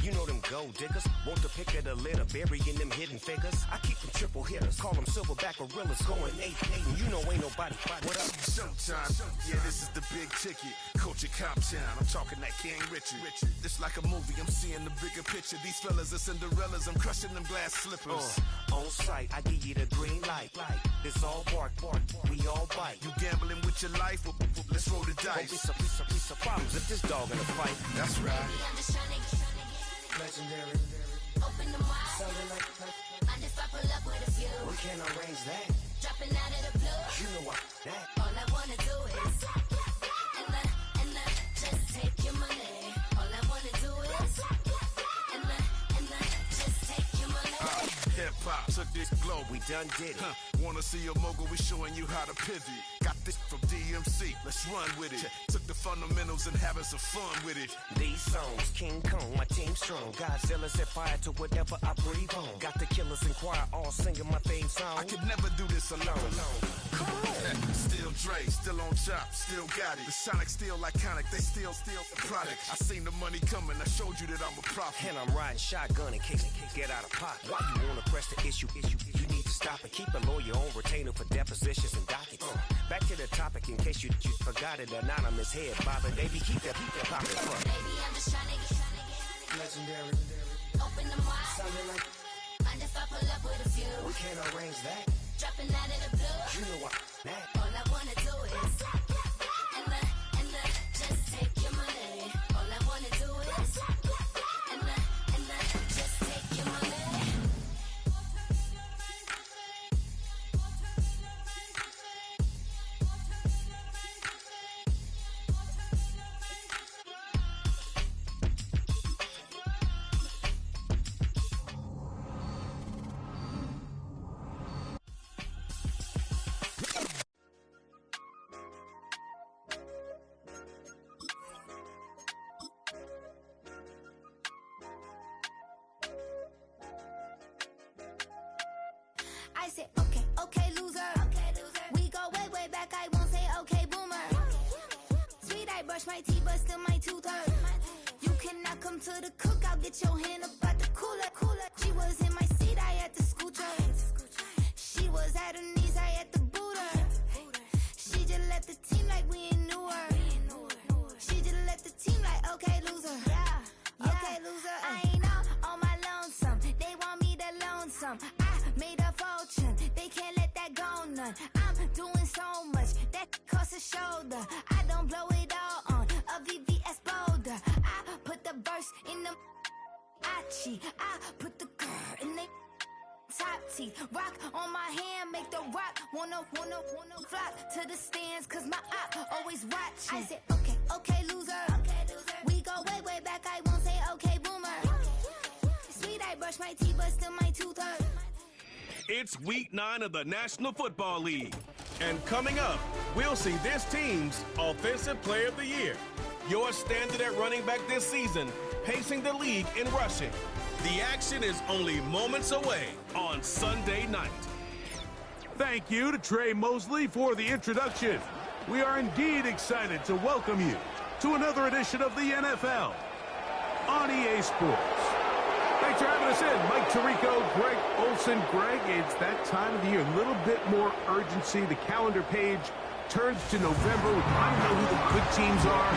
You know them gold diggers, want to pick at a litter, burying them hidden figures. I keep them triple hitters, call them silverback gorillas, going 8-8, and you know ain't nobody. What up? Showtime, yeah, this is the big ticket. Coach at Comptown, I'm talking that King Richard. It's like a movie, I'm seeing the bigger picture. These fellas are Cinderellas, I'm crushing them glass slippers. On sight, I give you the green light. This all bark, we all bite. You gambling with your life? Well, let's roll the dice. Don't be piece of problems if this dog in a fight. That's right. I'm just trying to get Legendary. open them wide. Sounding like Mind if I pull up with a few? we can't arrange that. Dropping out of the blue. You know what? That. All I wanna do is and just take your money. All I wanna do is and just take your money. Hip-hop took this globe. We done did it. Wanna see a mogul? We showing you how to pivot. Got this from DMC. Let's run with it. Took the fundamentals and having some fun with it. These songs, King Kong, my team strong. Godzilla set fire to whatever I breathe on. Got the killers in choir all singing my theme song. I could never do this alone. Still Dre, still on top, still got it. The Sonic still iconic, they still the product. I seen the money coming, I showed you that I'm a prophet. And I'm riding shotgun in case get out of pocket. Why you wanna press the issue? You need to stop and keep a lawyer on retainer for depositions and dockets. Back to the topic in case you forgot it. Anonymous head bother, baby, keep that pocket front. Baby, I'm just trying to get Legendary. open them wide. Sounding like Mind if I pull up with a few? we can't arrange that. Dropping out of the blue. You know what? That. All I wanna do is and just take your money. All I wanna do is and just take your money. I said, okay, loser. We go way back, I won't say okay, boomer. Sweet, I brush my teeth, but still my tooth hurt. You cannot come to the cookout, get your hand up at the cooler. She was in my seat, I had to scoot her. She was at her knees, I had to boot her. She just left the team like we ain't knew her. She just left the team like, okay, loser. Okay, loser. I ain't on my lonesome. They want me to loan some. I made a fortune. They can't let that go none. I'm doing so much that costs a shoulder. I don't blow it all on a VVS boulder. I put the verse in the Achi. I put the girl in the top teeth. Rock on my hand, make the rock wanna flock to the stands, cause my op always watching. I said, okay, loser. We go way back, I won't say okay, boomer. Sweet, I brush my teeth, but still my tooth hurt. It's week 9 of the National Football League. And coming up, we'll see this team's Offensive Player of the Year. Your standard at running back this season, pacing the league in rushing. The action is only moments away on Sunday night. Thank you to Trey Mosley for the introduction. We are indeed excited to welcome you to another edition of the NFL on EA Sports. Thanks for having us in. Mike Tirico, Greg Olsen. Greg, it's that time of the year. A little bit more urgency. The calendar page turns to November. We kind of know who the good teams are.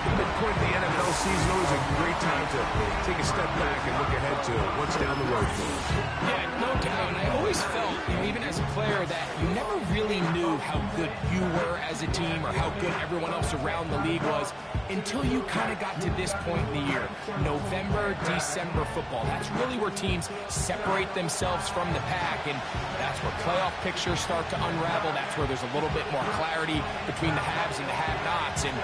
The midpoint of the NFL season, always a great time to take a step back and look ahead to what's down the road for us. Yeah, no doubt. And I always felt, even as a player, that you never really knew how good you were as a team or how good everyone else around the league was until you kind of got to this point in the year. November, December football. That's really where teams separate themselves from the pack, and that's where playoff pictures start to unravel. That's where there's a little bit more clarity between the haves and the have-nots, and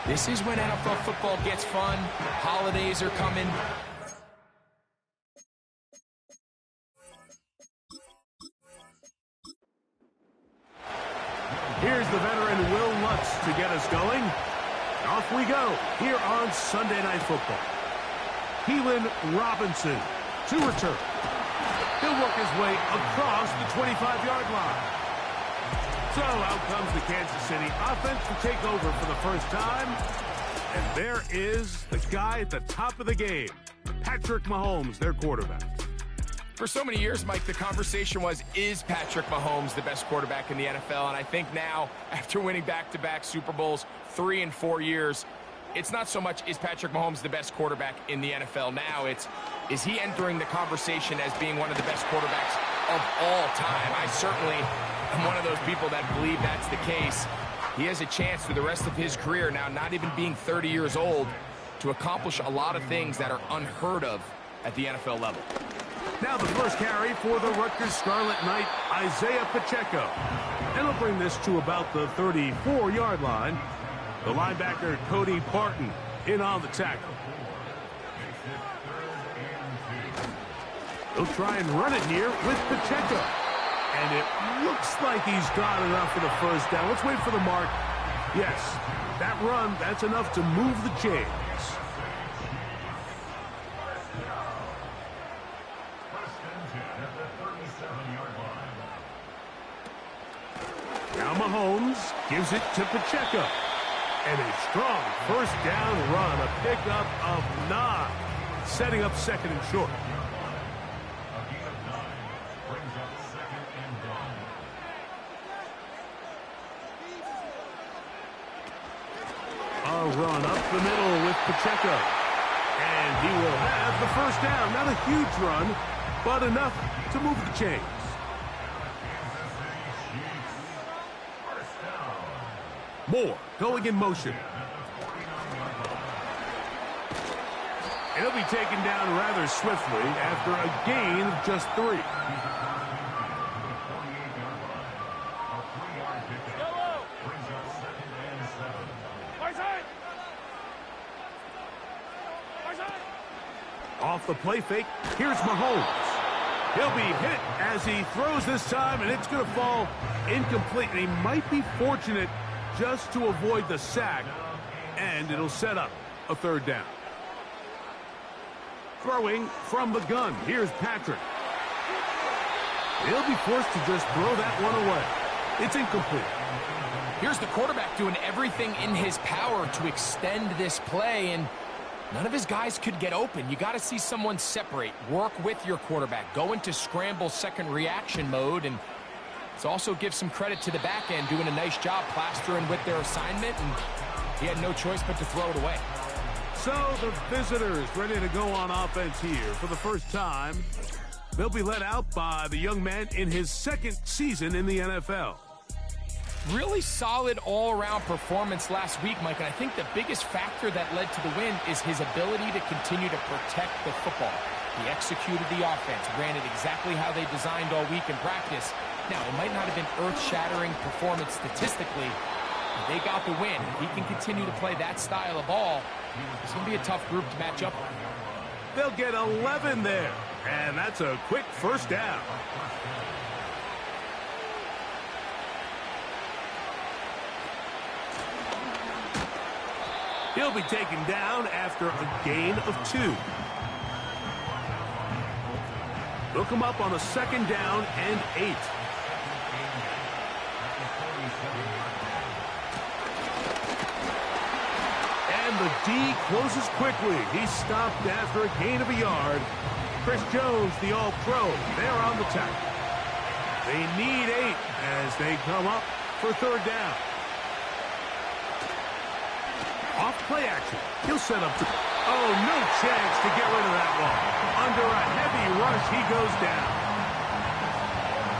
this is when NFL football gets fun. Holidays are coming. Here's the veteran Will Lutz to get us going. Off Off we go here on Sunday Night Football. Keelan Robinson to return. He'll work his way across the 25-yard line. So out comes the Kansas City offense to take over for the first time. And there is the guy at the top of the game, Patrick Mahomes, their quarterback. For so many years, Mike, the conversation was, is Patrick Mahomes the best quarterback in the NFL? And I think now, after winning back-to-back Super Bowls, 3 in 4 years, it's not so much, is Patrick Mahomes the best quarterback in the NFL now? It's, is he entering the conversation as being one of the best quarterbacks of all time? I certainly am one of those people that believe that's the case. He has a chance through the rest of his career, now not even being 30 years old, to accomplish a lot of things that are unheard of at the NFL level. Now the first carry for the Rutgers Scarlet Knight, Isaiah Pacheco. And he'll bring this to about the 34-yard line. The linebacker, Cody Barton, in on the tackle. He'll try and run it here with Pacheco. And it looks like he's got enough for the first down. Let's wait for the mark. Yes, that run, that's enough to move the chains. Now Mahomes gives it to Pacheco. And a strong first down run, a pickup of 9, setting up second and short. A run up the middle with Pacheco. And he will have the first down. Not a huge run, but enough to move the chains. Moore going in motion. And he'll be taken down rather swiftly after a gain of just 3. Off the play fake, here's Mahomes. He'll be hit as he throws this time, and it's going to fall incomplete. And he might be fortunate just to avoid the sack, and it'll set up a third down. Throwing from the gun, here's Patrick. He'll be forced to just throw that one away. It's incomplete. Here's the quarterback doing everything in his power to extend this play, and none of his guys could get open. You got to see someone separate, work with your quarterback, go into scramble second reaction mode, and let's also give some credit to the back end doing a nice job plastering with their assignment, and he had no choice but to throw it away. So the visitors ready to go on offense here for the first time. They'll be led out by the young man in his second season in the NFL. Really solid all-around performance last week, Mike, and I think the biggest factor that led to the win is his ability to continue to protect the football. He executed the offense, ran it exactly how they designed all week in practice. Now, it might not have been earth-shattering performance statistically, but they got the win. If he can continue to play that style of ball, it's going to be a tough group to match up with. They'll get 11 there, and that's a quick first down. He'll be taken down after a gain of 2. They'll come up on a second down and 8. And the D closes quickly. He's stopped after a gain of a yard. Chris Jones, the All-Pro, they're on the tackle. They need 8 as they come up for third down. Off play action. He'll set up to... Oh, no chance to get rid of that one. Under a heavy rush, he goes down.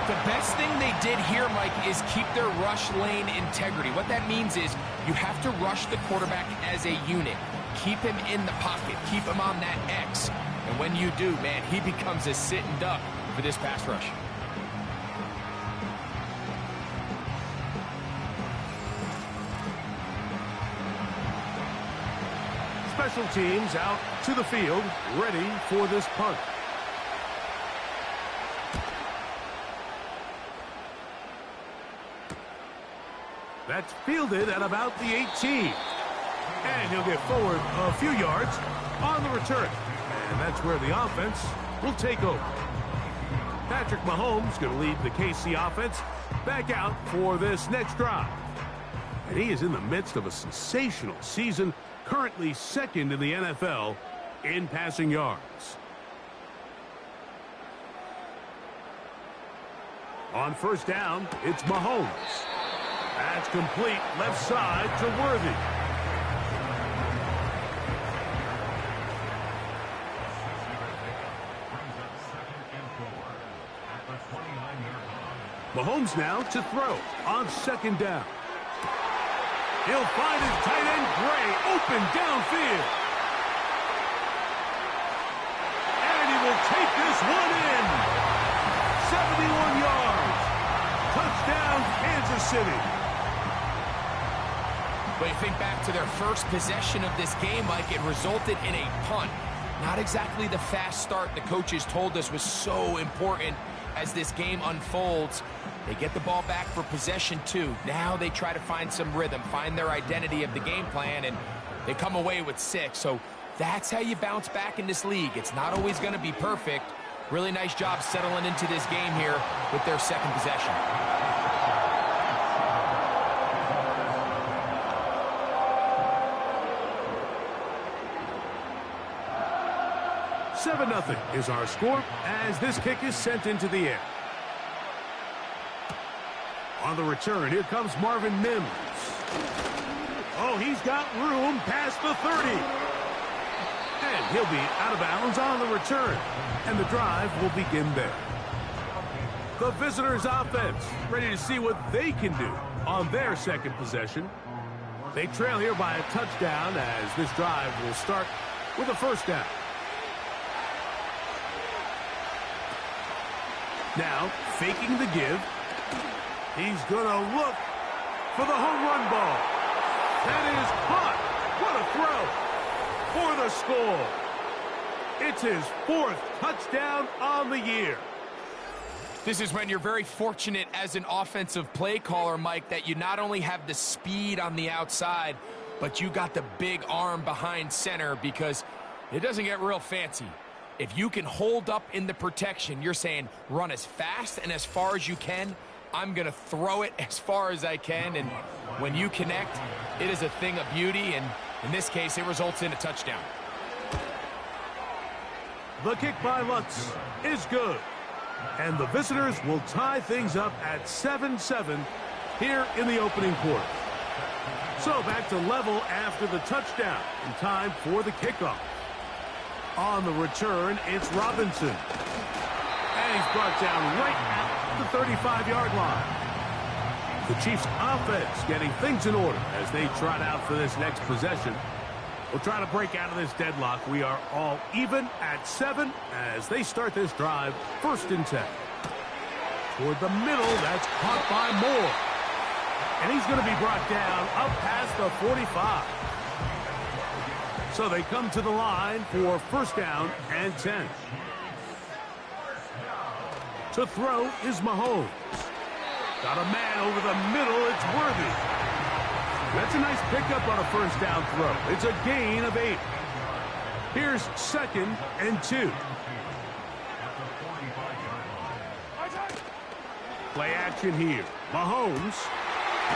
The best thing they did here, Mike, is keep their rush lane integrity. What that means is you have to rush the quarterback as a unit. Keep him in the pocket. Keep him on that X. And when you do, man, he becomes a sitting duck for this pass rush. Special teams out to the field, ready for this punt. That's fielded at about the 18. And he'll get forward a few yards on the return. And that's where the offense will take over. Patrick Mahomes going to lead the KC offense back out for this next drive. And he is in the midst of a sensational season, currently second in the NFL in passing yards. On first down, it's Mahomes. That's complete left side to Worthy. Mahomes now to throw on second down. He'll find his tight end, Gray, open downfield. And he will take this one in. 71 yards. Touchdown, Kansas City. But you think back to their first possession of this game, Mike, it resulted in a punt. Not exactly the fast start the coaches told us was so important as this game unfolds. They get the ball back for possession 2. Now they try to find some rhythm, find their identity of the game plan, and they come away with 6. So that's how you bounce back in this league. It's not always going to be perfect. Really nice job settling into this game here with their second possession. Nothing is our score as this kick is sent into the air. On the return, here comes Marvin Mims. Oh, he's got room past the 30. And he'll be out of bounds on the return. And the drive will begin there. The visitors' offense ready to see what they can do on their second possession. They trail here by a touchdown as this drive will start with a first down. Now, faking the give. He's going to look for the home run ball. That is caught. What a throw for the score. It's his 4th touchdown on the year. This is when you're very fortunate as an offensive play caller, Mike, that you not only have the speed on the outside, but you got the big arm behind center, because it doesn't get real fancy. If you can hold up in the protection, you're saying run as fast and as far as you can. I'm going to throw it as far as I can. And when you connect, it is a thing of beauty. And in this case, it results in a touchdown. The kick by Lutz is good. And the visitors will tie things up at 7-7 here in the opening quarter. So back to level after the touchdown in time for the kickoff. On the return, it's Robinson. And he's brought down right at the 35-yard line. The Chiefs' offense getting things in order as they trot out for this next possession. We'll try to break out of this deadlock. We are all even at 7 as they start this drive, 1st and 10. Toward the middle, that's caught by Moore. And he's going to be brought down up past the 45. So they come to the line for 1st down and 10. To throw is Mahomes. Got a man over the middle. It's Worthy. That's a nice pickup on a 1st down throw. It's a gain of 8. Here's 2nd and 2. Play action here. Mahomes.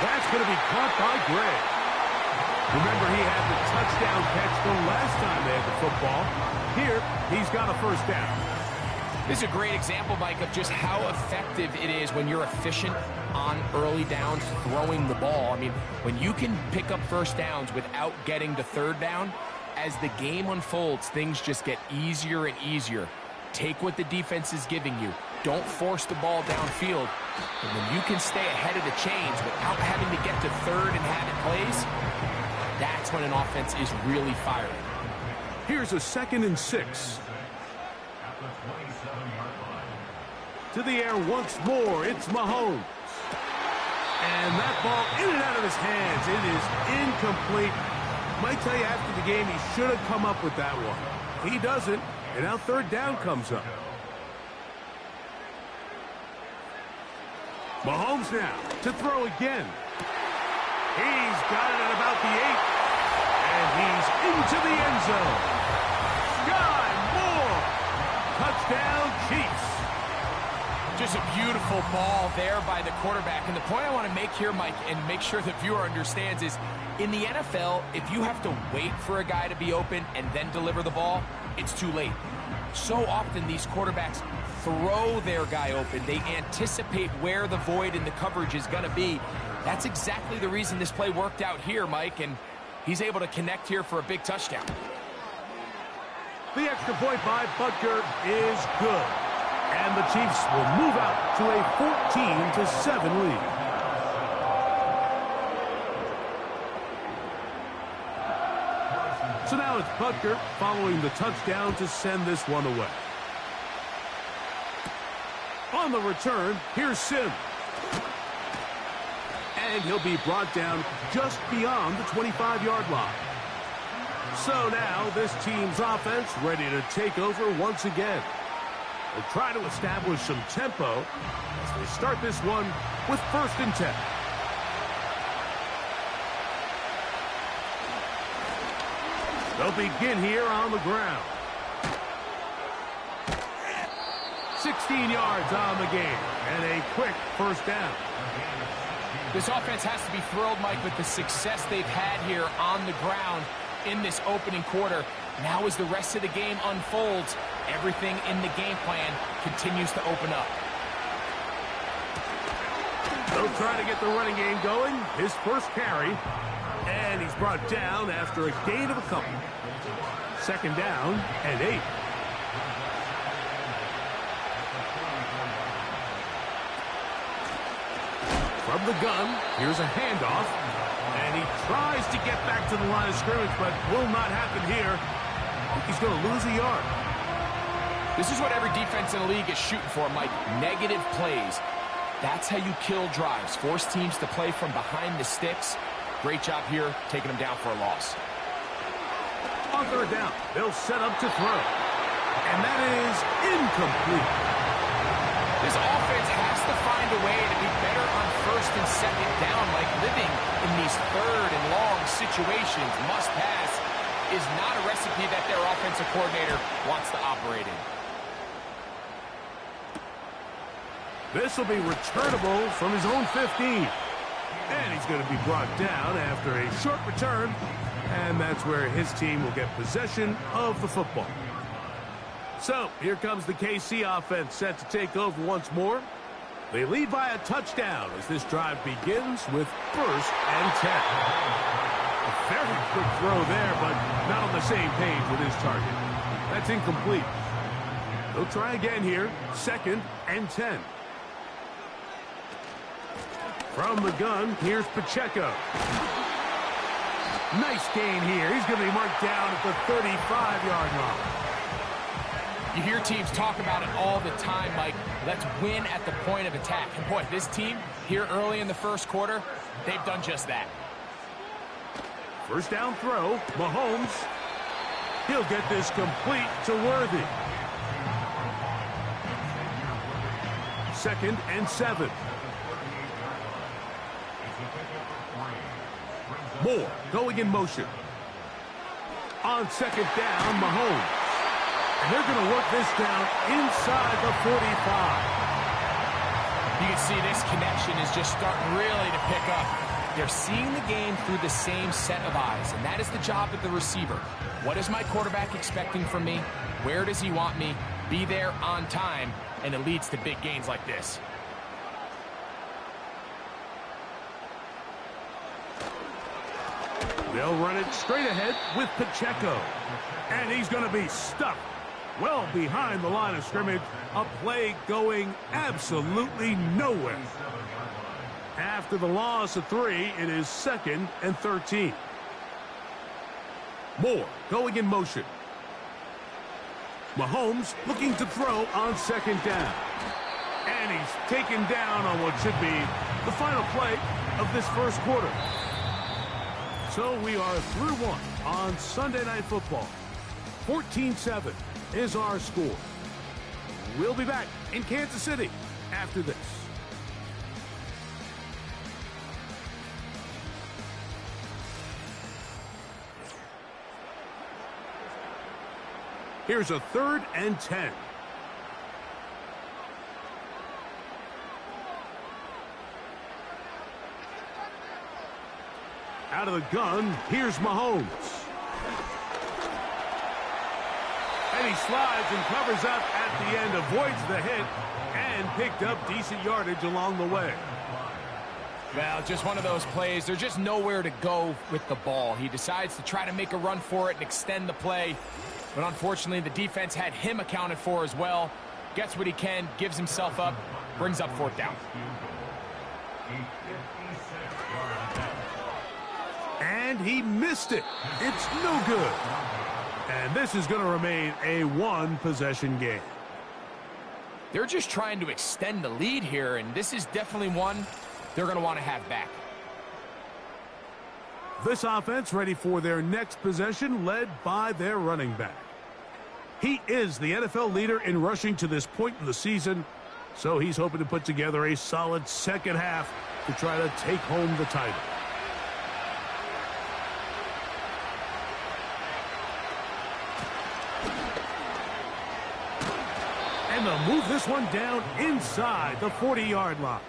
That's going to be caught by Gray. Remember, he had the touchdown catch the last time they had the football. Here, he's got a 1st down. This is a great example, Mike, of just how effective it is when you're efficient on early downs throwing the ball. I mean, when you can pick up 1st downs without getting to 3rd down, as the game unfolds, things just get easier and easier. Take what the defense is giving you. Don't force the ball downfield. And when you can stay ahead of the chains without having to get to 3rd and have it plays, that's when an offense is really firing. Here's a 2nd and 6. To the air once more, it's Mahomes. And that ball in and out of his hands. It is incomplete. Might tell you after the game he should have come up with that one. He doesn't, and now 3rd down comes up. Mahomes now to throw again. He's got it at about the 8. And And he's into the end zone. Sky Moore. Touchdown, Chiefs. Just a beautiful ball there by the quarterback. And the point I want to make here, Mike, and make sure the viewer understands is, in the NFL, if you have to wait for a guy to be open and then deliver the ball, it's too late. So often these quarterbacks throw their guy open. They anticipate where the void in the coverage is going to be. That's exactly the reason this play worked out here, Mike, and he's able to connect here for a big touchdown. The extra point by Butker is good. And the Chiefs will move out to a 14-7 lead. So now it's Butker following the touchdown to send this one away. On the return, here's Sims. And he'll be brought down just beyond the 25-yard line. So now this team's offense ready to take over once again. They'll try to establish some tempo as they start this one with 1st and 10. They'll begin here on the ground. 16 yards on the game and a quick 1st down. This offense has to be thrilled, Mike, with the success they've had here on the ground in this opening quarter. Now as the rest of the game unfolds, everything in the game plan continues to open up. They'll try to get the running game going. His first carry. And he's brought down after a gain of a couple. 2nd down and 8. From the gun, here's a handoff. And he tries to get back to the line of scrimmage, but will not happen here. I think he's going to lose a yard. This is what every defense in the league is shooting for, Mike. Negative plays. That's how you kill drives. Force teams to play from behind the sticks. Great job here, taking them down for a loss. On 3rd down, they'll set up to throw. And that is incomplete. This offense has to find a way to be better on 1st and 2nd down, like living in these 3rd and long situations. Must pass is not a recipe that their offensive coordinator wants to operate in. This will be returnable from his own 15. And he's going to be brought down after a short return. And that's where his team will get possession of the football. So, here comes the KC offense set to take over once more. They lead by a touchdown as this drive begins with 1st and 10. A very quick throw there, but not on the same page with his target. That's incomplete. They'll try again here. 2nd and 10. From the gun, here's Pacheco. Nice gain here. He's going to be marked down at the 35-yard line. You hear teams talk about it all the time, Mike. Let's win at the point of attack. And boy, this team here early in the 1st quarter, they've done just that. 1st down throw, Mahomes. He'll get this complete to Worthy. 2nd and 7. Moore going in motion. On 2nd down, Mahomes. And they're going to work this down inside the 45. You can see this connection is just starting really to pick up. They're seeing the game through the same set of eyes, and that is the job of the receiver. What is my quarterback expecting from me? Where does he want me? Be there on time, and it leads to big gains like this. They'll run it straight ahead with Pacheco. And he's going to be stuck well behind the line of scrimmage. A play going absolutely nowhere. After the loss of 3, it is 2nd and 13. Moore going in motion. Mahomes looking to throw on 2nd down. And he's taken down on what should be the final play of this 1st quarter. So we are through 1 on Sunday Night Football. 14-7 is our score. We'll be back in Kansas City after this. Here's a 3rd and 10. Out of the gun, here's Mahomes. And he slides and covers up at the end, avoids the hit, and picked up decent yardage along the way. Well, just one of those plays. There's just nowhere to go with the ball. He decides to try to make a run for it and extend the play. But unfortunately, the defense had him accounted for as well. Gets what he can, gives himself up, brings up 4th down. And he missed it. It's no good. And this is going to remain a 1-possession game. They're just trying to extend the lead here, and this is definitely one they're going to want to have back. This offense ready for their next possession, led by their running back. He is the NFL leader in rushing to this point in the season, so he's hoping to put together a solid second half to try to take home the title. And they'll move this one down inside the 40-yard line.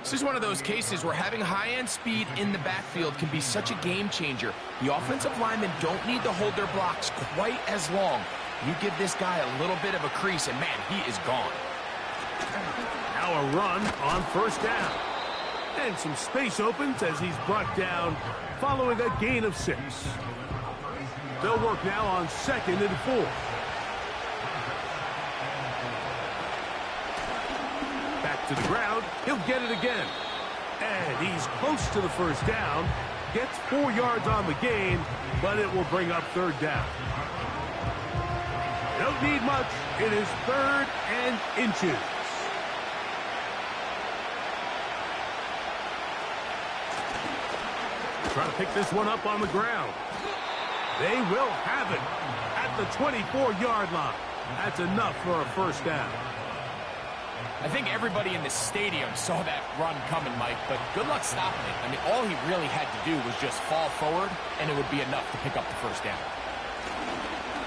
This is one of those cases where having high-end speed in the backfield can be such a game changer. The offensive linemen don't need to hold their blocks quite as long. You give this guy a little bit of a crease, and man, he is gone. Now a run on 1st down. And some space opens as he's brought down following a gain of 6. They'll work now on 2nd and 4. Back to the ground. He'll get it again. And he's close to the 1st down. Gets 4 yards on the gain, but it will bring up 3rd down. Don't need much. It is 3rd and inches. Trying to pick this one up on the ground. They will have it at the 24-yard line. That's enough for a 1st down. I think everybody in the stadium saw that run coming, Mike, but good luck stopping it. I mean, all he really had to do was just fall forward, and it would be enough to pick up the 1st down.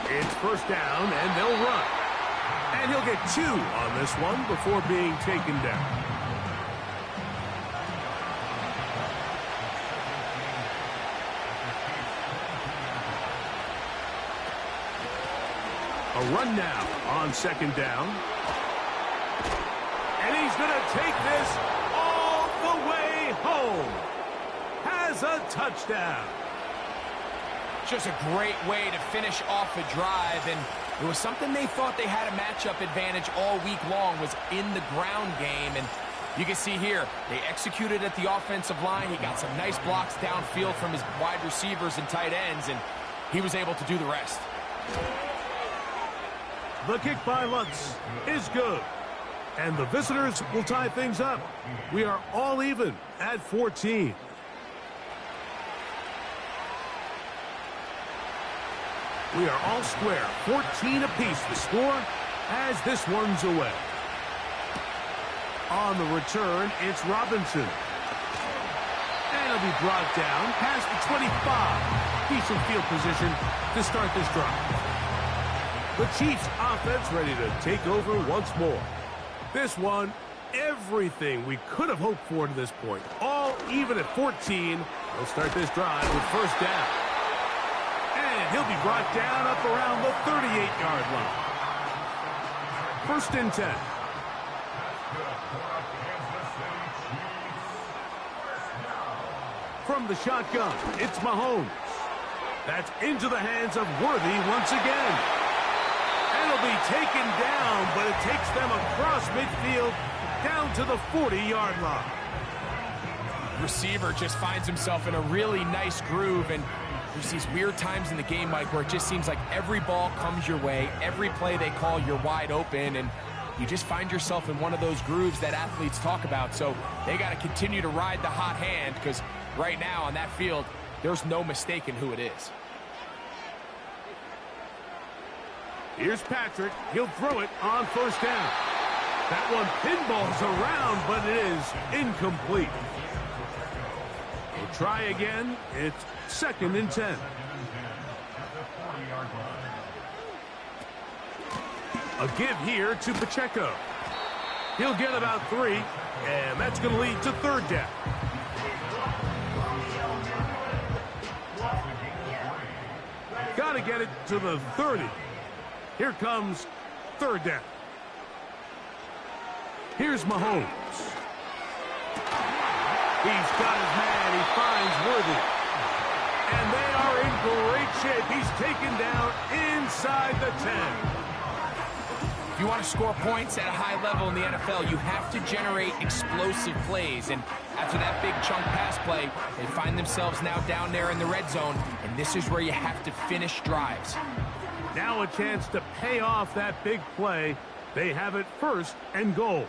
It's 1st down, and they'll run. And he'll get 2 on this one before being taken down. A run now on 2nd down. And he's going to take this all the way home. Has a touchdown. Just a great way to finish off a drive, and it was something they thought they had a matchup advantage all week long, was in the ground game. And you can see here, they executed at the offensive line. He got some nice blocks downfield from his wide receivers and tight ends, and he was able to do the rest. The kick by Lutz is good. And the visitors will tie things up. We are all even at 14. We are all square. 14 apiece the score as this one's away. On the return, it's Robinson. And he'll be brought down past the 25. Decent field position to start this drive. The Chiefs offense ready to take over once more. This one, everything we could have hoped for to this point. All even at 14. They'll start this drive with 1st down. And he'll be brought down up around the 38-yard line. 1st and 10. From the shotgun, it's Mahomes. That's into the hands of Worthy once again. And it'll be taken down, but it takes them across midfield down to the 40-yard line. Receiver just finds himself in a really nice groove, and there's these weird times in the game, Mike, where it just seems like every ball comes your way, every play they call, you're wide open, and you just find yourself in one of those grooves that athletes talk about. So they got to continue to ride the hot hand, because right now on that field, there's no mistaking who it is. Here's Patrick. He'll throw it on 1st down. That one pinballs around, but it is incomplete. We'll try again. It's 2nd and 10. A give here to Pacheco. He'll get about 3, and that's going to lead to third down. Got to get it to the 30. Here comes third down. Here's Mahomes. He's got his man. He finds Worthy. And they are in great shape. He's taken down inside the 10. If you want to score points at a high level in the NFL, you have to generate explosive plays. And after that big chunk pass play, they find themselves now down there in the red zone. And this is where you have to finish drives. Now a chance to pay off that big play. They have it first and goal.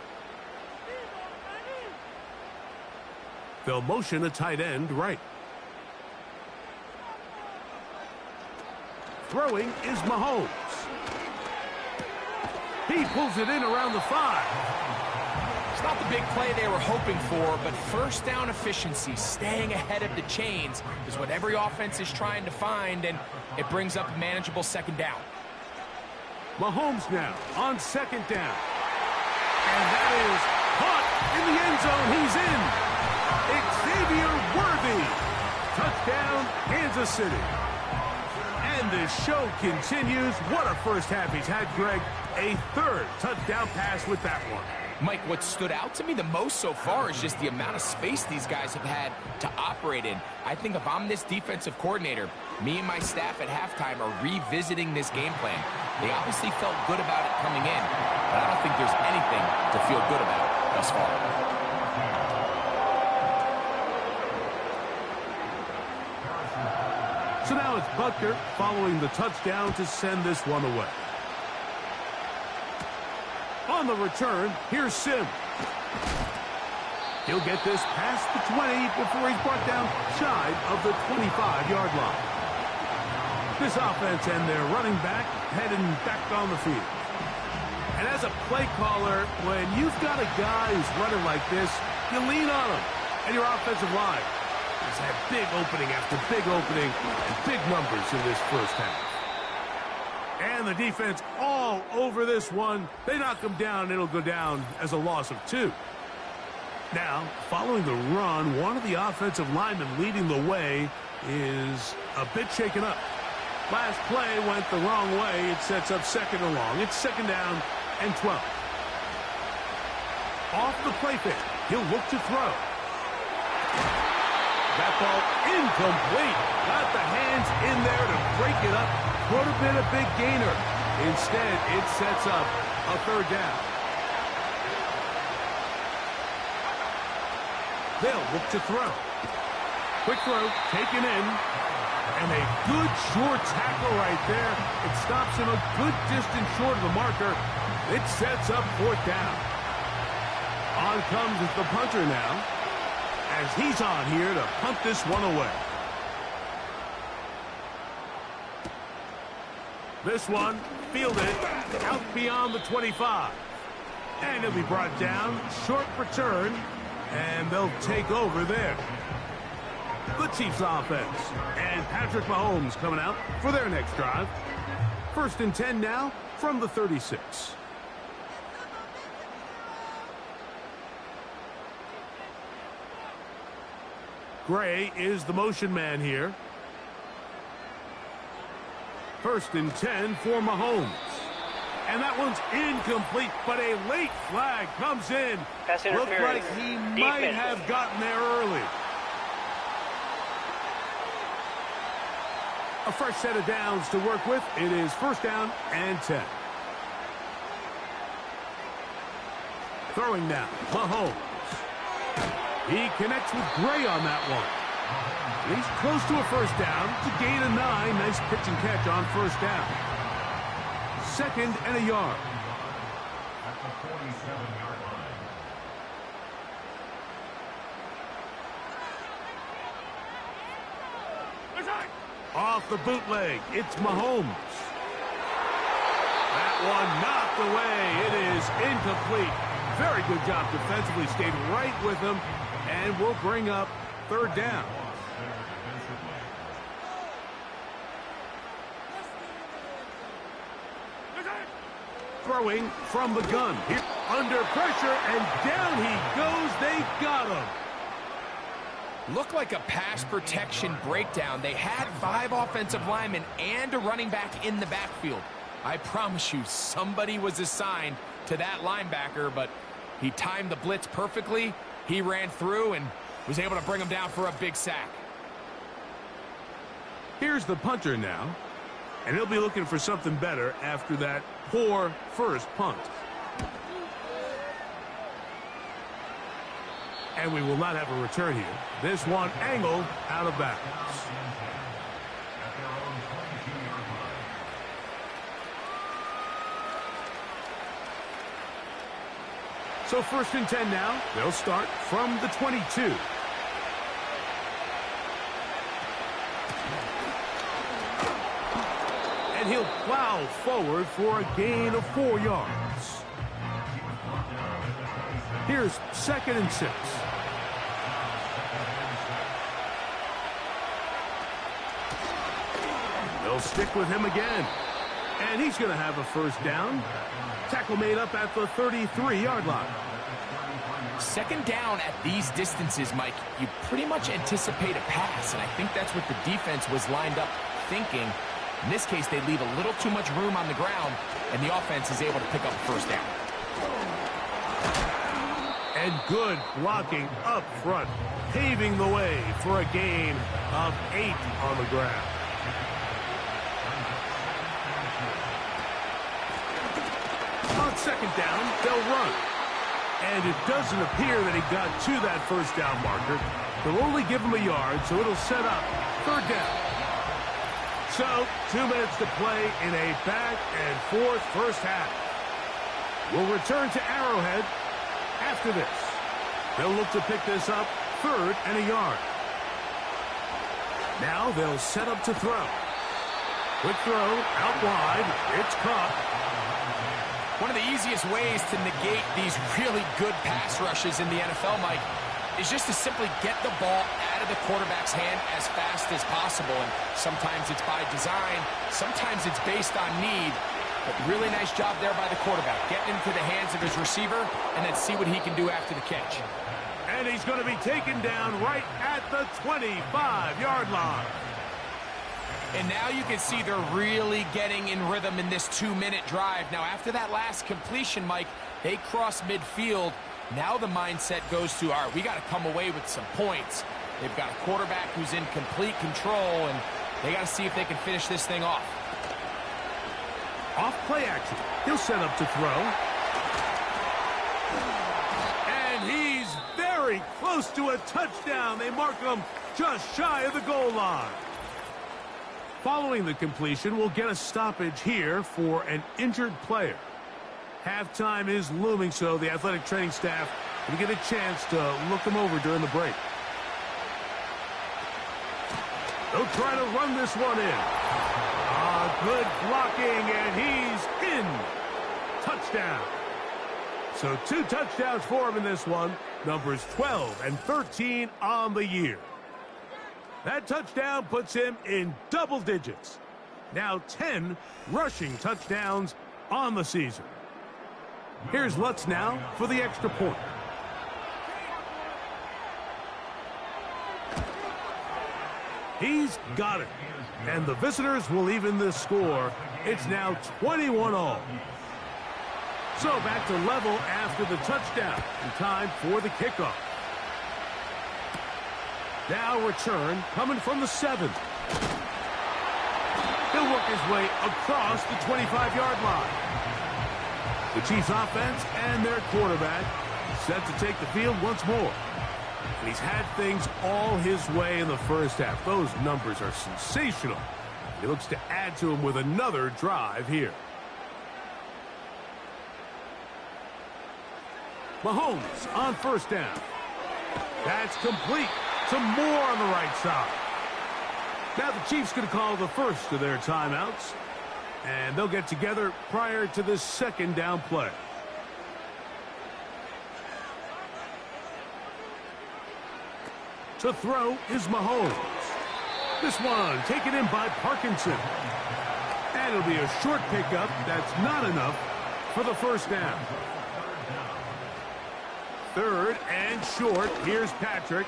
They'll motion a tight end right. Throwing is Mahomes. He pulls it in around the 5. It's not the big play they were hoping for, but first down efficiency, staying ahead of the chains, is what every offense is trying to find, and it brings up a manageable second down. Mahomes now on second down. And that is caught in the end zone. He's in. Xavier Worthy. Touchdown, Kansas City. And the show continues. What a first half he's had, Greg. A third touchdown pass with that one. Mike, what stood out to me the most so far is just the amount of space these guys have had to operate in. I think if I'm this defensive coordinator, me and my staff at halftime are revisiting this game plan. They obviously felt good about it coming in, but I don't think there's anything to feel good about thus far. So now it's Butker following the touchdown to send this one away. On the return, here's Sim. He'll get this past the 20 before he's brought down shy of the 25-yard line. This offense and their running back heading back on the field. And as a play caller, when you've got a guy who's running like this, you lean on him. And your offensive line has had big opening after big opening and big numbers in this first half. And the defense all over this one. They knock him down, and it'll go down as a loss of 2. Now, following the run, one of the offensive linemen leading the way is a bit shaken up. Last play went the wrong way. It sets up second and long. It's second down and 12. Off the play fake. He'll look to throw. That ball incomplete. Got the hands in there to break it up. Could have been a big gainer. Instead, it sets up a third down. They'll look to throw. Quick throw, taken in. And a good short tackle right there. It stops him a good distance short of the marker. It sets up fourth down. On comes the punter now, as he's on here to punt this one away. This one fielded out beyond the 25. And he'll be brought down. Short return. And they'll take over there. The Chiefs offense. And Patrick Mahomes coming out for their next drive. First and 10 now from the 36. Gray is the motion man here. First and 10 for Mahomes. And that one's incomplete, but a late flag comes in. Pass Looked interference. like he might have gotten there early. A fresh set of downs to work with. It is first down and 10. Throwing now, Mahomes. He connects with Gray on that one. He's close to a first down to gain a 9. Nice pitch and catch on first down. Second and a yard. At the 47-yard line. Off the bootleg, it's Mahomes. That one knocked away. It is incomplete. Very good job defensively. Stayed right with him. And will bring up third down. throwing from the gun. Here, under pressure, and down he goes. They got him. Looked like a pass protection breakdown. They had 5 offensive linemen and a running back in the backfield. I promise you, somebody was assigned to that linebacker, but he timed the blitz perfectly. He ran through and was able to bring him down for a big sack. Here's the punter now, and he'll be looking for something better after that poor first punt. And we will not have a return here. This one angled out of bounds. So 1st and 10 now. They'll start from the 22. And he'll plow forward for a gain of 4 yards. Here's 2nd and 6. They'll stick with him again. And he's going to have a first down. Tackle made up at the 33-yard line. 2nd down at these distances, Mike, you pretty much anticipate a pass, and I think that's what the defense was lined up thinking. In this case, they leave a little too much room on the ground, and the offense is able to pick up a first down. And good blocking up front, paving the way for a gain of 8 on the ground. On 2nd down, they'll run. And it doesn't appear that he got to that first down marker. They'll only give him a yard, so it'll set up 3rd down. So, 2 minutes to play in a back-and-forth first half. We'll return to Arrowhead after this. They'll look to pick this up 3rd and a yard. Now they'll set up to throw. Quick throw, out wide. It's caught. One of the easiest ways to negate these really good pass rushes in the NFL, Mike, is just to simply get the ball out of the quarterback's hand as fast as possible. And sometimes it's by design, sometimes it's based on need. But really nice job there by the quarterback, getting into the hands of his receiver and then see what he can do after the catch. And he's going to be taken down right at the 25-yard line. And now you can see they're really getting in rhythm in this 2-minute drive. Now, after that last completion, Mike, they cross midfield. Now the mindset goes to, all right, we got to come away with some points. They've got a quarterback who's in complete control, and they got to see if they can finish this thing off. Off play action. He'll set up to throw. And he's very close to a touchdown. They mark him just shy of the goal line. Following the completion, we'll get a stoppage here for an injured player. Halftime is looming, so the athletic training staff will get a chance to look them over during the break. They'll try to run this one in. Good blocking, and he's in. Touchdown. So 2 touchdowns for him in this one. Numbers 12 and 13 on the year. That touchdown puts him in double digits. Now 10 rushing touchdowns on the season. Here's Lutz now for the extra point. He's got it. And the visitors will even this score. It's now 21-all. So back to level after the touchdown. In time for the kickoff. Now return coming from the 7. He'll work his way across the 25-yard line. The Chiefs offense and their quarterback set to take the field once more. And he's had things all his way in the first half. Those numbers are sensational. He looks to add to them with another drive here. Mahomes on first down. That's complete. Some more on the right side. Now the Chiefs going to call the first of their timeouts. And they'll get together prior to this 2nd down play. To throw is Mahomes. This one taken in by Parkinson. And it'll be a short pickup. That's not enough for the first down. Third and short. Here's Patrick.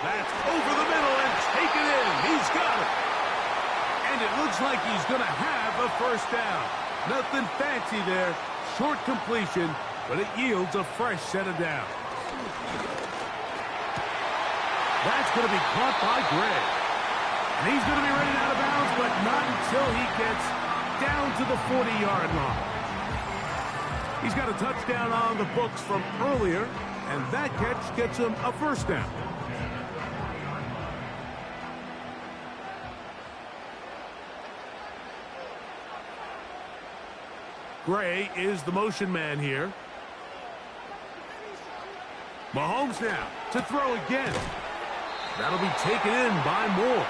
That's over the middle and taken in. He's got it. And it looks like he's going to have a first down. Nothing fancy there. Short completion, but it yields a fresh set of downs. That's going to be caught by Gray. And he's going to be running out of bounds, but not until he gets down to the 40-yard line. He's got a touchdown on the books from earlier, and that catch gets him a first down. Gray is the motion man here. Mahomes now to throw again. That'll be taken in by Moore.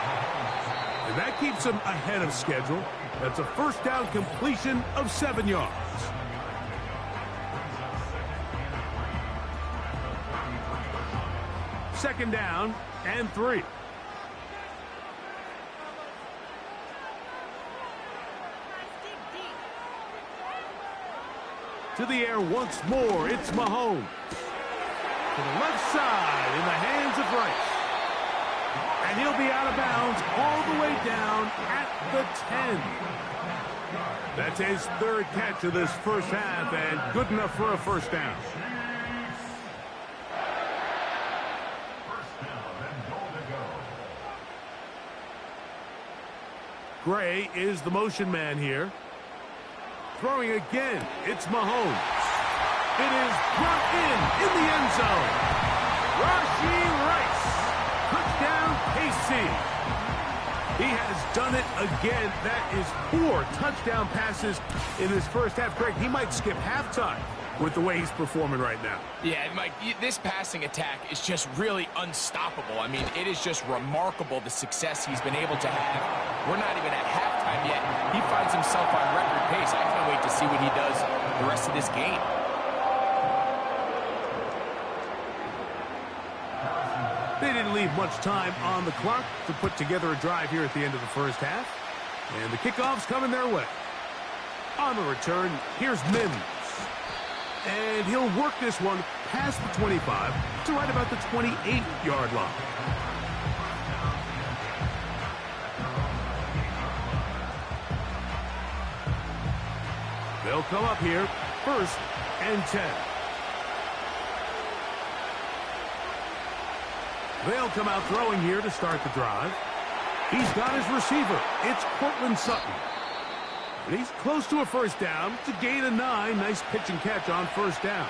And that keeps him ahead of schedule. That's a first down completion of 7 yards. Second down and 3. To the air once more, it's Mahomes. To the left side in the hands of Rice. And he'll be out of bounds all the way down at the 10. That's his third catch of this first half, and good enough for a first down. Gray is the motion man here. Throwing again, it's Mahomes. It is brought in the end zone. Rashee Rice. Touchdown, KC. He has done it again. That is 4 touchdown passes in his first half. Greg, he might skip halftime with the way he's performing right now. Yeah, Mike, this passing attack is just really unstoppable. I mean, it is just remarkable the success he's been able to have. We're not even at halftime yet. He finds himself on record pace. I can't wait to see what he does the rest of this game. They didn't leave much time on the clock to put together a drive here at the end of the first half. And the kickoff's coming their way. On the return, here's Mims. And he'll work this one past the 25 to right about the 28-yard line. They'll come up here, first and 10. They'll come out throwing here to start the drive. He's got his receiver. It's Courtland Sutton. And he's close to a first down. It's a gain of 9. Nice pitch and catch on first down.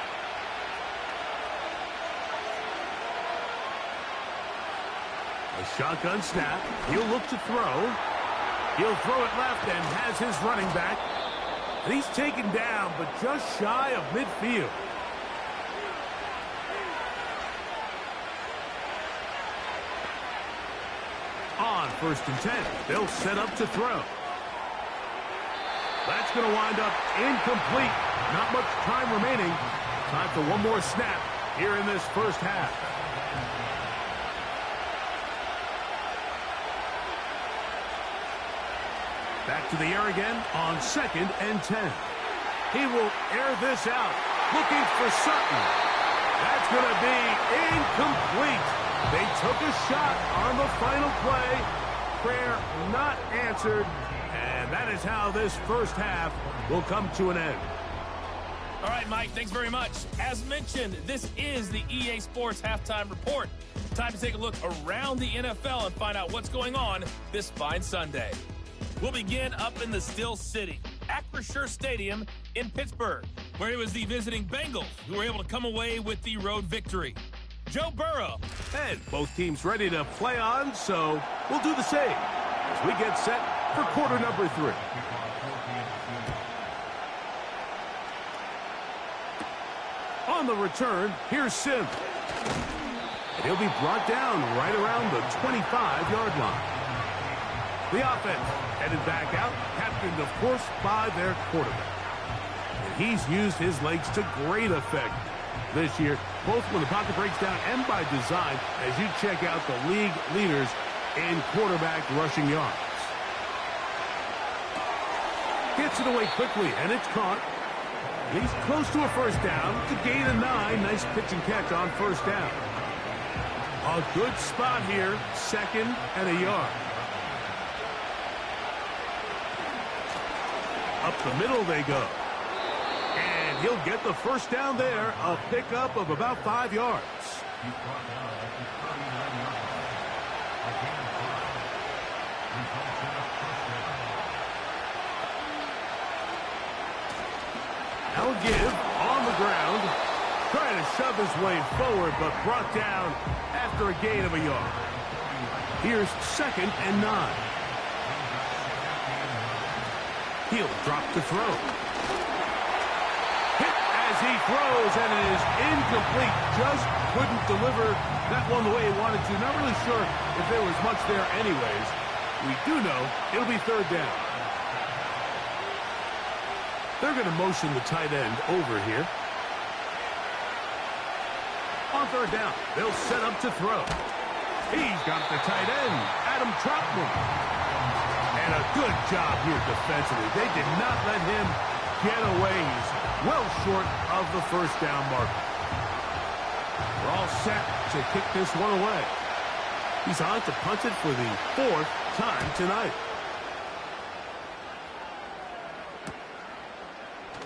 A shotgun snap. He'll look to throw. He'll throw it left and has his running back. And he's taken down, but just shy of midfield. On first and 10, they'll set up to throw. That's going to wind up incomplete. Not much time remaining. Time for one more snap here in this first half. Back to the air again on second and 10. He will air this out. Looking for Sutton. That's going to be incomplete. They took a shot on the final play. Prayer not answered. And that is how this first half will come to an end. All right, Mike, thanks very much. As mentioned, this is the EA Sports Halftime Report. Time to take a look around the NFL and find out what's going on this fine Sunday. We'll begin up in the Still City, Acrisure Stadium in Pittsburgh, where it was the visiting Bengals who were able to come away with the road victory. Joe Burrow. And both teams ready to play on, so we'll do the same as we get set for quarter number 3. On the return, here's Sims. And he'll be brought down right around the 25-yard line. The offense headed back out, captained, of course, by their quarterback. And he's used his legs to great effect this year, both when the pocket breaks down and by design, as you check out the league leaders in quarterback rushing yards. Gets it away quickly, and it's caught. He's close to a first down. It's a gain of 9. Nice pitch and catch on first down. A good spot here. 2nd and a yard. Up the middle they go. And he'll get the first down there. A pickup of about 5 yards. He's brought down at the 39-yard line. A gain of 5. Results in a first down. Now give on the ground. Trying to shove his way forward, but brought down after a gain of a yard. Here's 2nd and 9. He'll drop to throw. Hit as he throws, and it is incomplete. Just couldn't deliver that one the way he wanted to. Not really sure if there was much there anyways. We do know it'll be 3rd down. They're going to motion the tight end over here. On 3rd down, they'll set up to throw. He's got the tight end, Adam Troutman. And a good job here defensively. They did not let him get away. He's well short of the first down marker. We're all set to kick this one away. He's on to punt it for the 4th time tonight.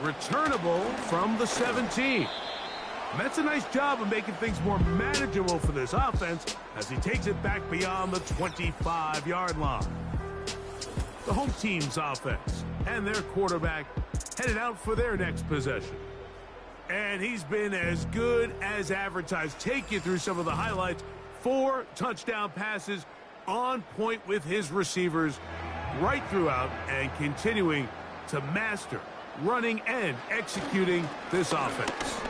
Returnable from the 17. And that's a nice job of making things more manageable for this offense as he takes it back beyond the 25-yard line. The home team's offense and their quarterback headed out for their next possession. And he's been as good as advertised. Take you through some of the highlights. 4 touchdown passes on point with his receivers right throughout and continuing to master running and executing this offense.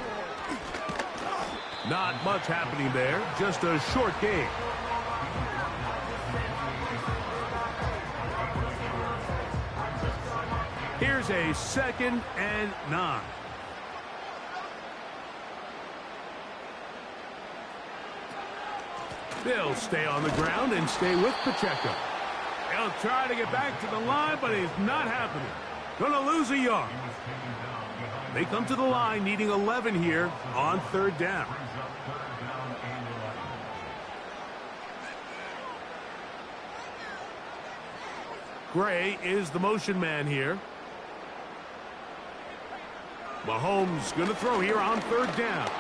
Not much happening there, just a short game. Here's a 2nd and 9. They'll stay on the ground and stay with Pacheco. He'll try to get back to the line, but it's not happening. Gonna lose a yard. They come to the line needing 11 here on 3rd down. Gray is the motion man here. Mahomes going to throw here on 3rd down.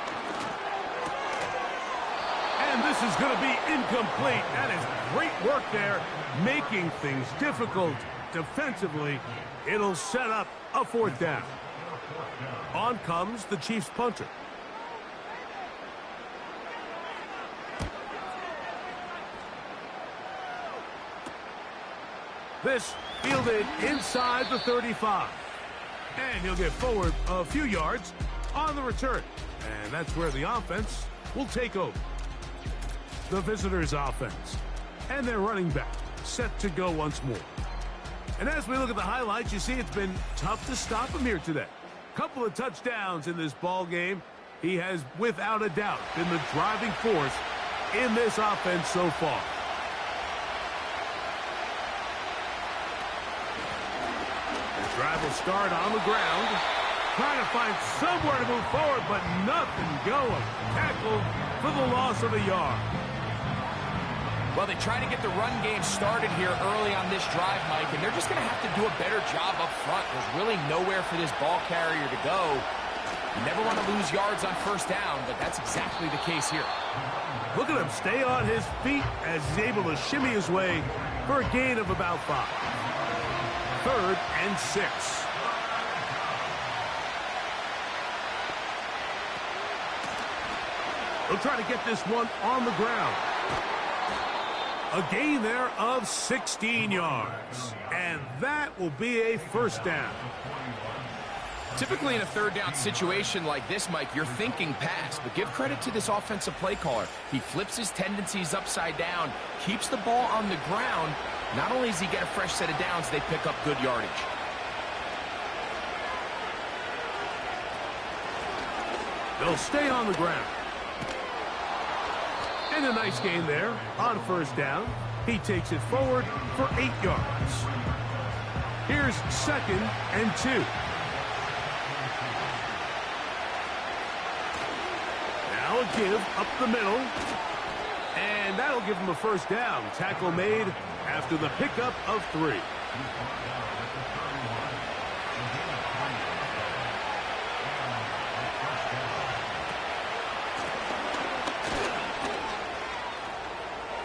And this is going to be incomplete. That is great work there, making things difficult defensively. It'll set up a 4th down. On comes the Chiefs punter. This fielded inside the 35. And he'll get forward a few yards on the return. And that's where the offense will take over. The visitors' offense and their running back set to go once more. And as we look at the highlights, you see it's been tough to stop him here today. Couple of touchdowns in this ball game. He has, without a doubt, been the driving force in this offense so far. The drive will start on the ground. Trying to find somewhere to move forward, but nothing going. Tackled for the loss of a yard. Well, they try to get the run game started here early on this drive, Mike, and they're just going to have to do a better job up front. There's really nowhere for this ball carrier to go. You never want to lose yards on 1st down, but that's exactly the case here. Look at him stay on his feet as he's able to shimmy his way for a gain of about 5. 3rd and 6. They'll try to get this one on the ground. A gain there of 16 yards. And that will be a 1st down. Typically in a 3rd down situation like this, Mike, you're thinking pass, but give credit to this offensive play caller. He flips his tendencies upside down, keeps the ball on the ground. Not only does he get a fresh set of downs, they pick up good yardage. They'll stay on the ground. And a nice gain there on 1st down. He takes it forward for 8 yards. Here's 2nd and 2. Now a give up the middle. And that'll give him a first down. Tackle made after the pickup of 3.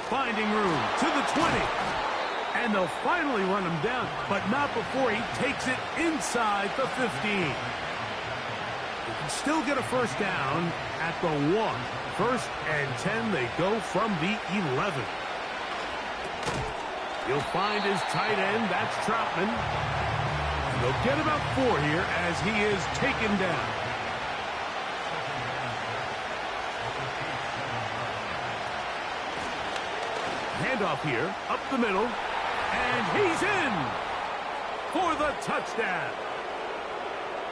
Finding room to the 20. And they'll finally run him down, but not before he takes it inside the 15. He can still get a first down at the 1. 1st and 10, they go from the 11. He'll find his tight end, that's Troutman. And they'll get about 4 here as he is taken down. Handoff here, up the middle, and he's in for the touchdown.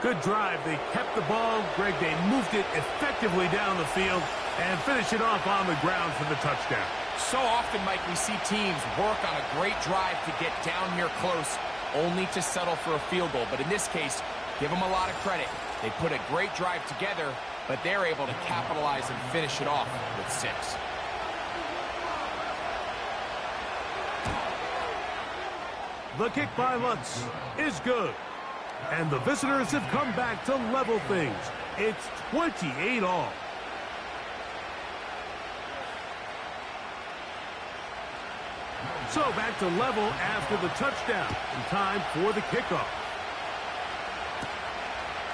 Good drive. They kept the ball. Greg, they moved it effectively down the field and finished it off on the ground for the touchdown. So often, Mike, we see teams work on a great drive to get down here close, only to settle for a field goal. But in this case, give them a lot of credit. They put a great drive together, but they're able to capitalize and finish it off with 6. The kick by Lutz is good. And the visitors have come back to level things. It's 28 all. So back to level after the touchdown. In time for the kickoff.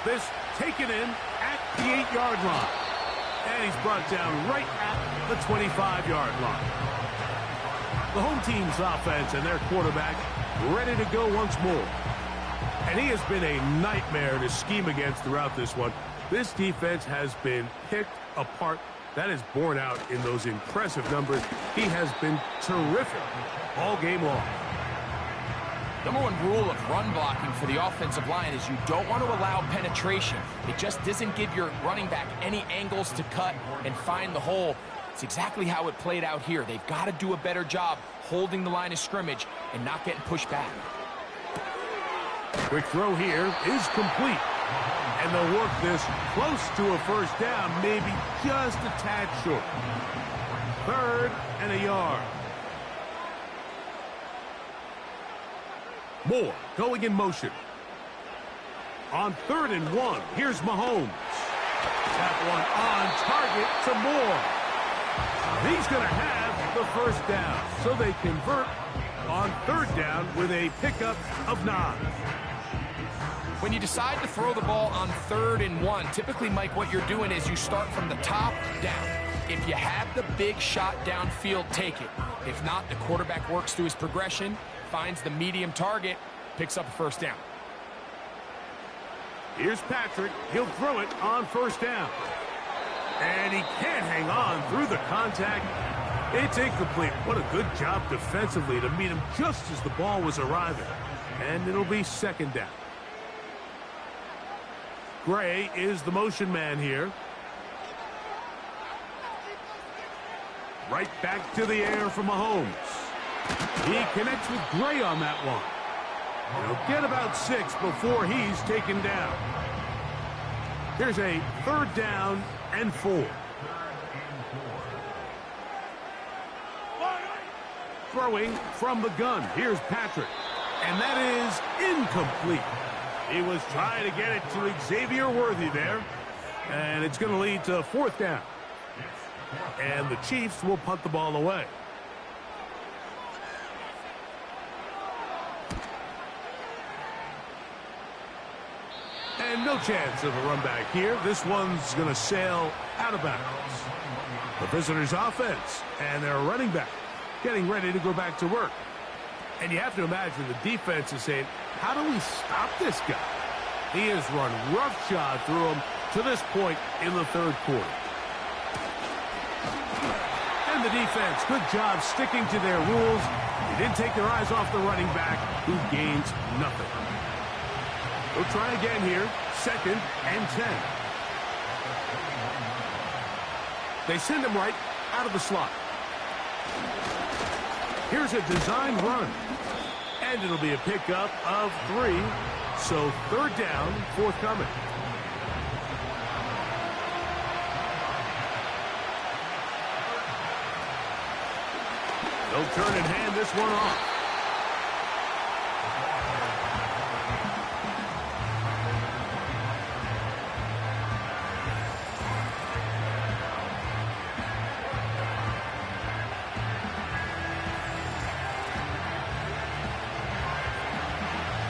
This taken in at the 8-yard line. And he's brought down right at the 25-yard line. The home team's offense and their quarterback ready to go once more. And he has been a nightmare to scheme against throughout this one. This defense has been picked apart. That is borne out in those impressive numbers. He has been terrific all game long. Number 1 rule of run blocking for the offensive line is you don't want to allow penetration. It just doesn't give your running back any angles to cut and find the hole. It's exactly how it played out here. They've got to do a better job holding the line of scrimmage and not getting pushed back. Quick throw here is complete. And they'll work this close to a first down, maybe just a tad short. 3rd and a yard. Moore going in motion. On 3rd and 1, here's Mahomes. That one on target to Moore. He's going to have the first down. So they convert on 3rd down with a pickup of 9. When you decide to throw the ball on 3rd and 1, typically, Mike, what you're doing is you start from the top down. If you have the big shot downfield, take it. If not, the quarterback works through his progression, finds the medium target, picks up a first down. Here's Patrick. He'll throw it on 1st down. And he can't hang on through the contact. It's incomplete. What a good job defensively to meet him just as the ball was arriving. And it'll be 2nd down. Gray is the motion man here. Right back to the air for Mahomes. He connects with Gray on that one. He'll get about 6 before he's taken down. Here's a 3rd down and 4. Throwing from the gun. Here's Patrick. And that is incomplete. He was trying to get it to Xavier Worthy there. And it's going to lead to 4th down. And the Chiefs will punt the ball away. And no chance of a run back here. This one's going to sail out of bounds. The visitors' offense and their running back getting ready to go back to work. And you have to imagine the defense is saying, how do we stop this guy? He has run roughshod through him to this point in the 3rd quarter. And the defense, good job sticking to their rules. They didn't take their eyes off the running back, who gains nothing. We'll try again here. 2nd and 10. They send him right out of the slot. Here's a design run. And it'll be a pickup of 3. So 3rd down, forthcoming. They'll turn and hand this one off.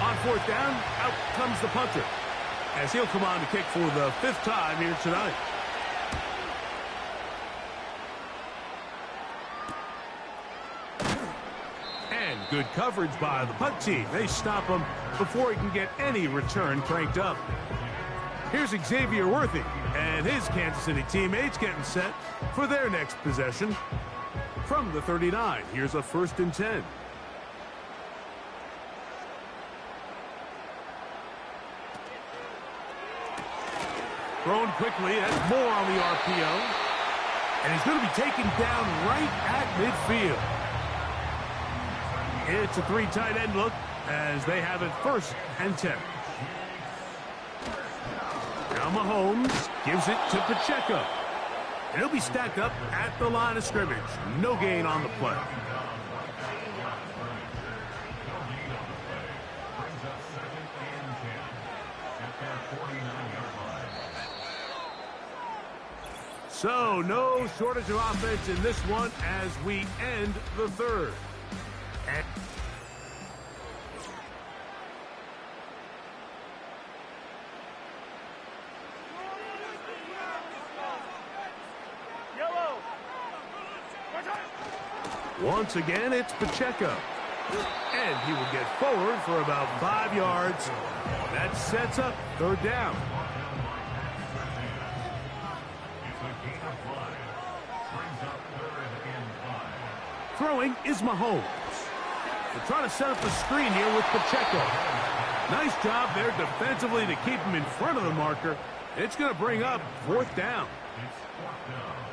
On fourth down, out comes the punter, as he'll come on to kick for the 5th time here tonight. And good coverage by the punt team. They stop him before he can get any return cranked up. Here's Xavier Worthy and his Kansas City teammates getting set for their next possession. From the 39, here's a 1st and 10. Thrown quickly, that's more on the RPO. And he's going to be taken down right at midfield. It's a 3 tight end look as they have it 1st and 10. Now Mahomes gives it to Pacheco. And he'll be stacked up at the line of scrimmage. No gain on the play. So, no shortage of offense in this one as we end the 3rd. Once again, it's Pacheco. And he will get forward for about 5 yards. That sets up 3rd down. Throwing is Mahomes. They're trying to set up the screen here with Pacheco. Nice job there defensively to keep him in front of the marker. It's going to bring up 4th down.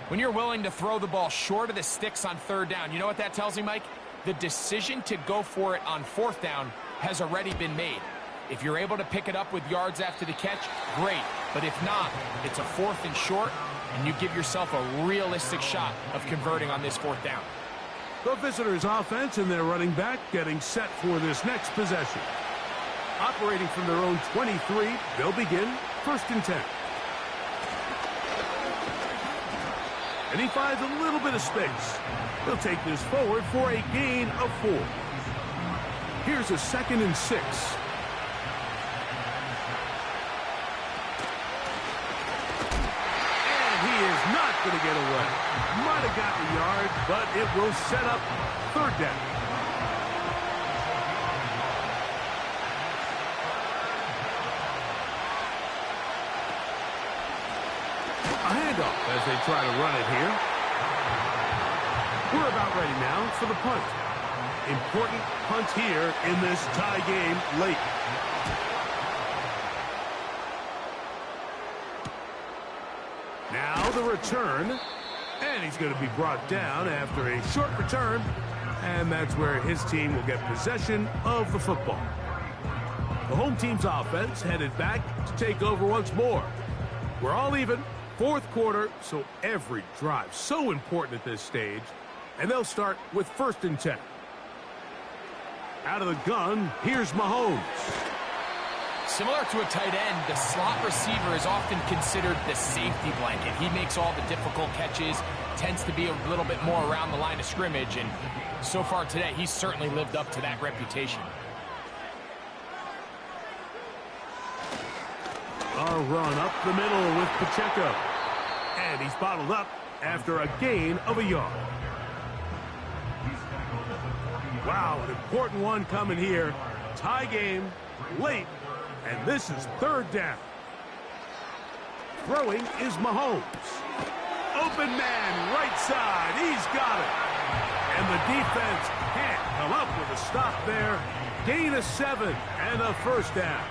When you're willing to throw the ball short of the sticks on 3rd down, you know what that tells me, Mike? The decision to go for it on 4th down has already been made. If you're able to pick it up with yards after the catch, great. But if not, it's a 4th and short, and you give yourself a realistic shot of converting on this 4th down. The visitors' offense and their running back getting set for this next possession. Operating from their own 23, they'll begin 1st and 10. And he finds a little bit of space. He'll take this forward for a gain of 4. Here's a 2nd and 6. And he is not going to get away. Might have gotten a yard, but it will set up 3rd down. A handoff as they try to run it here. We're about ready now for the punt. Important punt here in this tie game late. Now the return. And he's going to be brought down after a short return. And that's where his team will get possession of the football. The home team's offense headed back to take over once more. We're all even. 4th quarter, so every drive so important at this stage. And they'll start with 1st and 10. Out of the gun, here's Mahomes. Similar to a tight end, the slot receiver is often considered the safety blanket. He makes all the difficult catches, tends to be a little bit more around the line of scrimmage, and so far today, he's certainly lived up to that reputation. A run up the middle with Pacheco. And he's bottled up after a gain of a yard. Wow, an important one coming here. Tie game, late, and this is 3rd down. Throwing is Mahomes. Open man, right side, he's got it. And the defense can't come up with a stop there. Gain of 7 and a 1st down.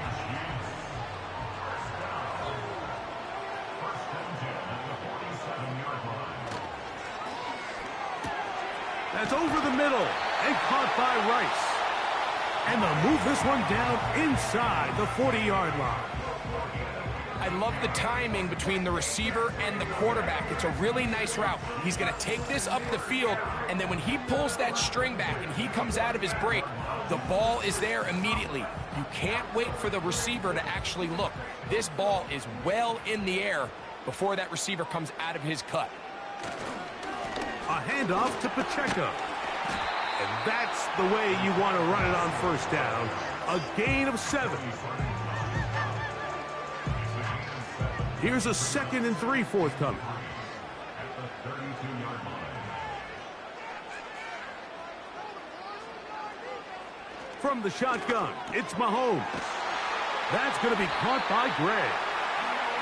That's over the middle and caught by Rice. And they'll move this one down inside the 40-yard line. I love the timing between the receiver and the quarterback. It's a really nice route. He's going to take this up the field, and then when he pulls that string back and he comes out of his break, the ball is there immediately. You can't wait for the receiver to actually look. This ball is well in the air before that receiver comes out of his cut. A handoff to Pacheco. And that's the way you want to run it on first down. A gain of 7. Here's a 2nd and 3 forthcoming. From the shotgun, it's Mahomes. That's going to be caught by Gray.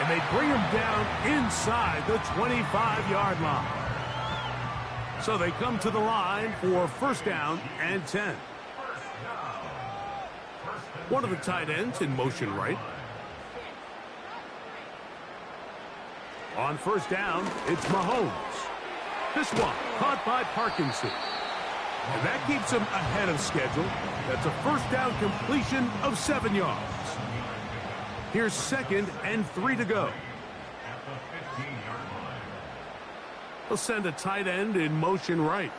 And they bring him down inside the 25-yard line. So they come to the line for first down and 10. One of the tight ends in motion right. On first down, it's Mahomes. This one caught by Parkinson. And that keeps him ahead of schedule. That's a first down completion of 7 yards. Here's 2nd and 3 to go. They'll send a tight end in motion right.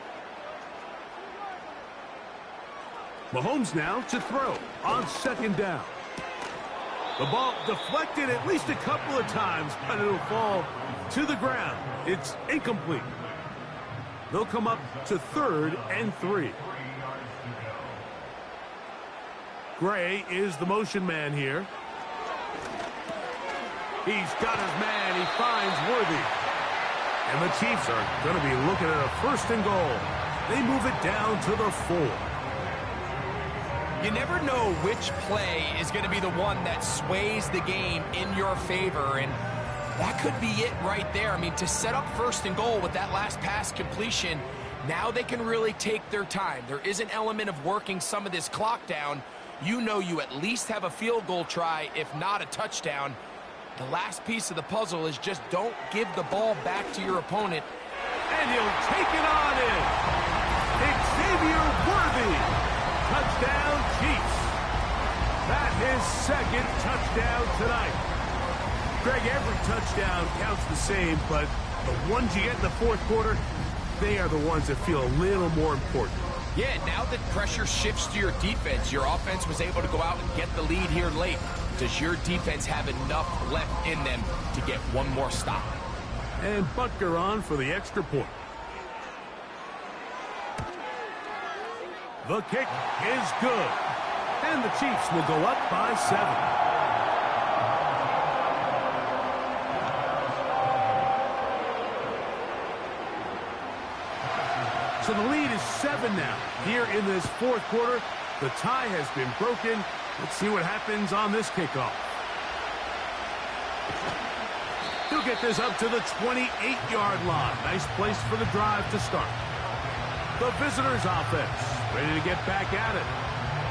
Mahomes now to throw on 2nd down. The ball deflected at least a couple of times, but it'll fall to the ground. It's incomplete. They'll come up to 3rd and 3. Gray is the motion man here. He's got his man. He finds Worthy. And the Chiefs are going to be looking at a 1st and goal. They move it down to the 4. You never know which play is going to be the one that sways the game in your favor, and that could be it right there. I mean, to set up 1st and goal with that last pass completion, now they can really take their time. There is an element of working some of this clock down. You know you at least have a field goal try, if not a touchdown. The last piece of the puzzle is just don't give the ball back to your opponent. And he'll take it on in. Xavier Worthy. Touchdown, Chiefs. That's his 2nd touchdown tonight. Greg, every touchdown counts the same, but the ones you get in the 4th quarter, they are the ones that feel a little more important. Yeah, now that pressure shifts to your defense, your offense was able to go out and get the lead here late. Does your defense have enough left in them to get one more stop? And Butker on for the extra point. The kick is good. And the Chiefs will go up by 7. So the lead is 7 now. Here in this 4th quarter, the tie has been broken. Let's see what happens on this kickoff. He'll get this up to the 28-yard line. Nice place for the drive to start. The visitors' offense ready to get back at it.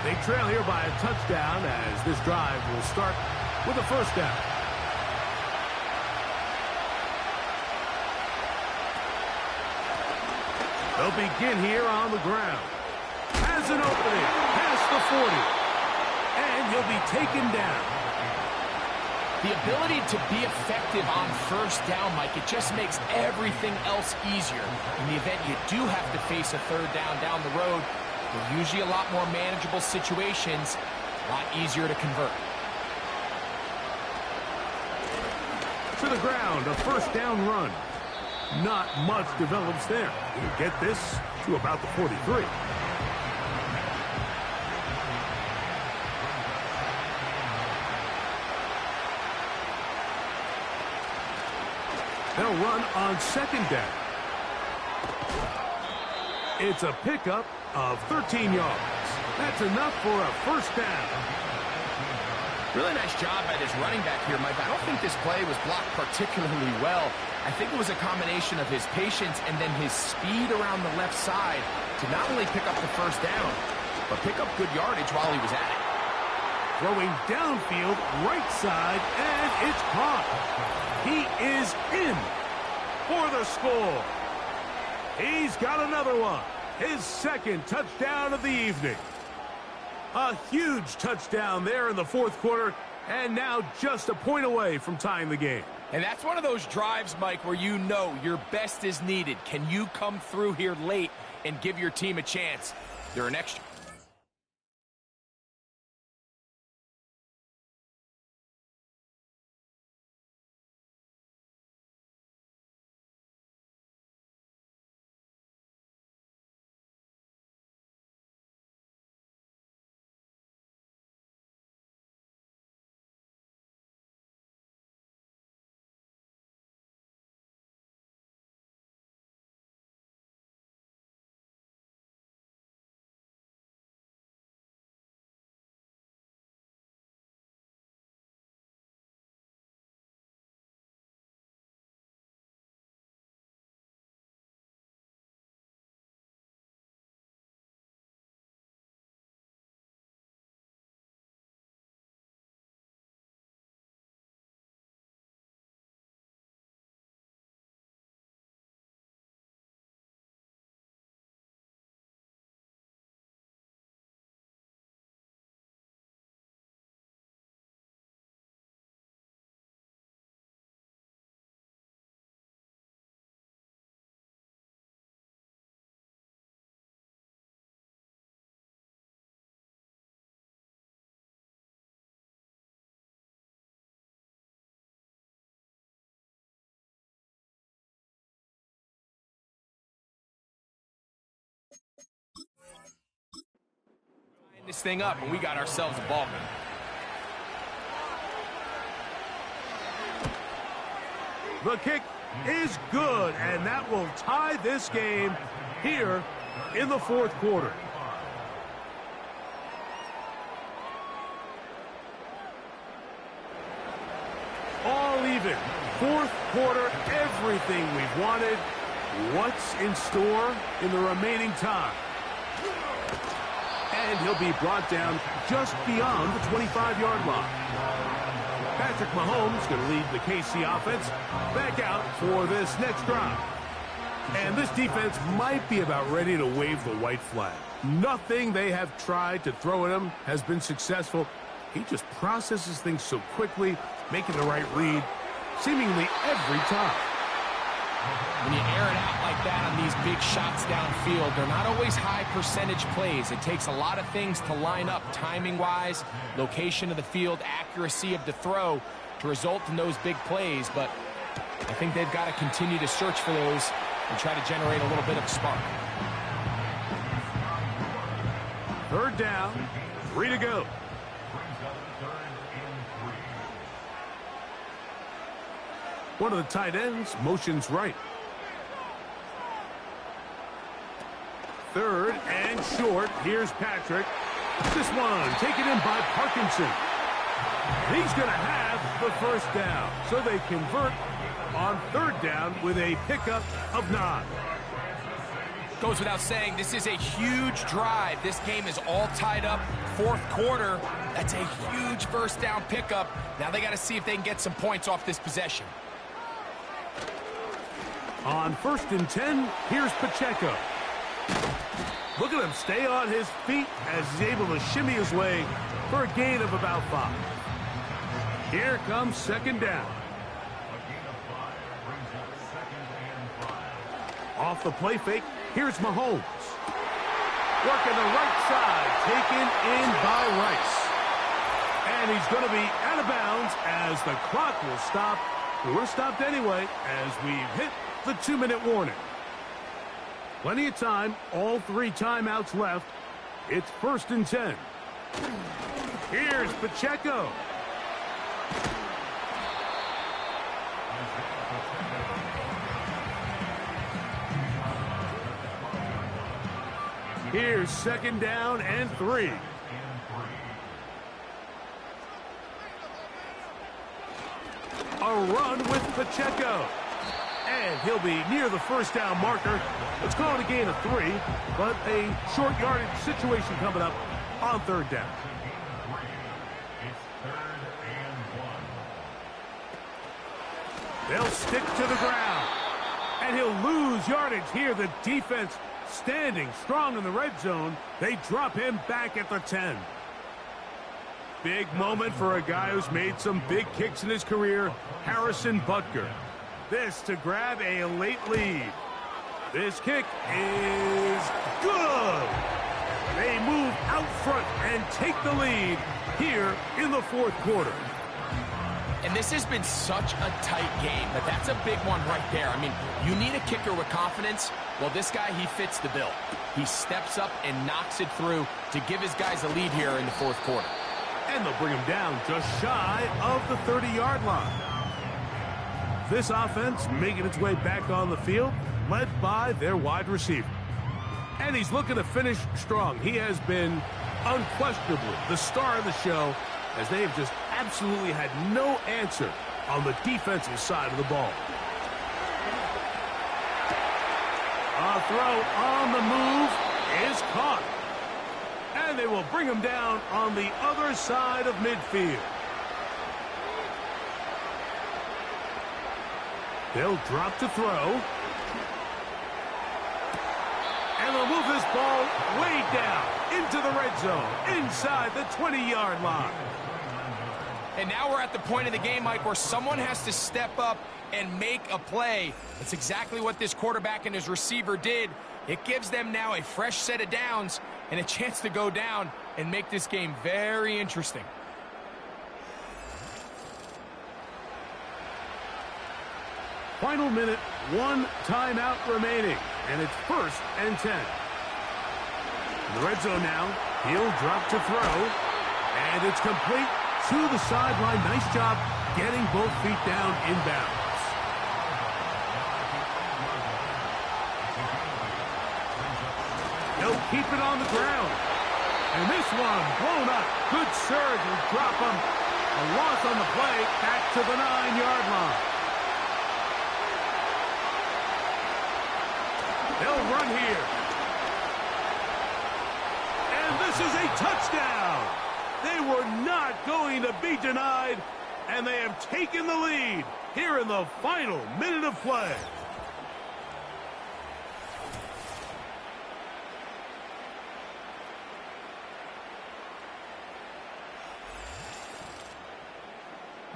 They trail here by a touchdown as this drive will start with a 1st down. They'll begin here on the ground. Has an opening past the 40. And he'll be taken down. The ability to be effective on 1st down, Mike, it just makes everything else easier. In the event you do have to face a 3rd down the road, they're usually a lot more manageable situations, a lot easier to convert. To the ground, a 1st down run. Not much develops there. He'll get this to about the 43. They'll run on 2nd down. It's a pickup of 13 yards. That's enough for a 1st down. Really nice job by this running back here, Mike. I don't think this play was blocked particularly well. I think it was a combination of his patience and then his speed around the left side to not only pick up the 1st down, but pick up good yardage while he was at it. Throwing downfield, right side, and it's caught. He is in for the score. He's got another one. His 2nd touchdown of the evening. A huge touchdown there in the 4th quarter. And now just a point away from tying the game. And that's one of those drives, Mike, where you know your best is needed. Can you come through here late and give your team a chance? They're an extra. This thing up, and we got ourselves a ball game. The kick is good, and that will tie this game here in the fourth quarter. All even. Fourth quarter, everything we've wanted. What's in store in the remaining time? And he'll be brought down just beyond the 25-yard line. Patrick Mahomes going to lead the KC offense back out for this next drive. And this defense might be about ready to wave the white flag. Nothing they have tried to throw at him has been successful. He just processes things so quickly, making the right read seemingly every time. When you air it out like that on these big shots downfield, they're not always high percentage plays. It takes a lot of things to line up timing-wise, location of the field, accuracy of the throw to result in those big plays. But I think they've got to continue to search for those and try to generate a little bit of a spark. Third down, 3 to go. One of the tight ends motions right. Third and short. Here's Patrick. This one taken in by Parkinson. He's going to have the first down. So they convert on third down with a pickup of 9. Goes without saying, this is a huge drive. This game is all tied up. Fourth quarter, that's a huge first down pickup. Now they got to see if they can get some points off this possession. On 1st and 10, here's Pacheco. Look at him stay on his feet as he's able to shimmy his way for a gain of about 5. Here comes second down. Off the play fake, here's Mahomes. Working the right side, taken in by Rice. And he's going to be out of bounds as the clock will stop. It would have stopped anyway as we've hit the 2-minute warning. Plenty of time, all 3 timeouts left. It's 1st and 10. Here's Pacheco. Here's second down and 3. A run with Pacheco. And he'll be near the first down marker. Let's call it a gain of 3, but a short yardage situation coming up on third down. They'll stick to the ground. And he'll lose yardage here. The defense standing strong in the red zone. They drop him back at the 10. Big moment for a guy who's made some big kicks in his career, Harrison Butker. This to grab a late lead. This kick is good. They move out front and take the lead here in the fourth quarter. And this has been such a tight game, but that's a big one right there. I mean, you need a kicker with confidence. Well, this guy, he fits the bill. He steps up and knocks it through to give his guys a lead here in the fourth quarter. And they'll bring him down just shy of the 30-yard line. This offense making its way back on the field, led by their wide receiver. And he's looking to finish strong. He has been unquestionably the star of the show, as they have just absolutely had no answer on the defensive side of the ball. A throw on the move is caught. And they will bring him down on the other side of midfield. They'll drop to throw. And they'll move this ball way down into the red zone, inside the 20-yard line. And now we're at the point of the game, Mike, where someone has to step up and make a play. That's exactly what this quarterback and his receiver did. It gives them now a fresh set of downs and a chance to go down and make this game very interesting. Final minute, one timeout remaining, and it's 1st and 10. In the red zone now, he'll drop to throw, and it's complete to the sideline. Nice job getting both feet down inbounds. They'll keep it on the ground. And this one blown up. Good surge will drop him. A loss on the play back to the 9-yard line. They'll run here. And this is a touchdown. They were not going to be denied, and they have taken the lead here in the final minute of play.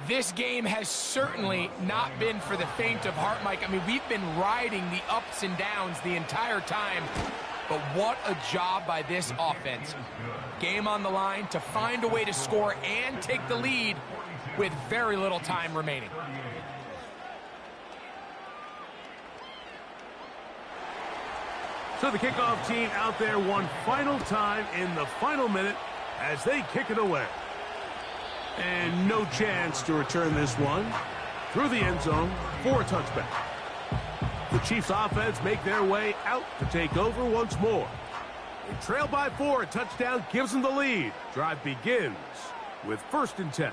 This game has certainly not been for the faint of heart, Mike. I mean, we've been riding the ups and downs the entire time, but what a job by this offense. Game on the line to find a way to score and take the lead with very little time remaining. So the kickoff team out there one final time in the final minute as they kick it away. And no chance to return this one through the end zone for a touchback. The Chiefs offense make their way out to take over once more. They trail by 4. A touchdown gives them the lead. Drive begins with 1st and 10.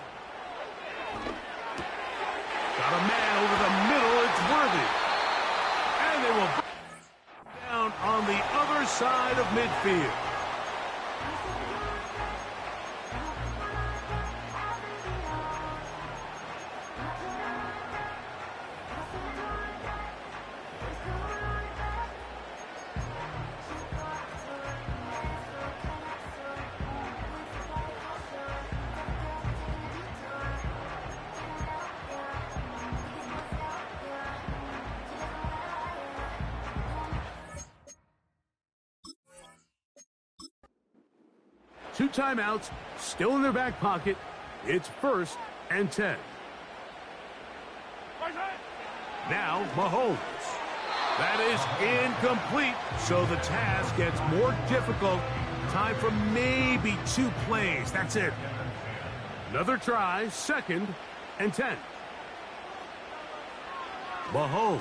Got a man over the middle. It's Worthy. And they will down on the other side of midfield. Two timeouts still in their back pocket. It's 1st and 10. Now Mahomes. That is incomplete, so the task gets more difficult. Time for maybe 2 plays. That's it. Another try, 2nd and 10. Mahomes.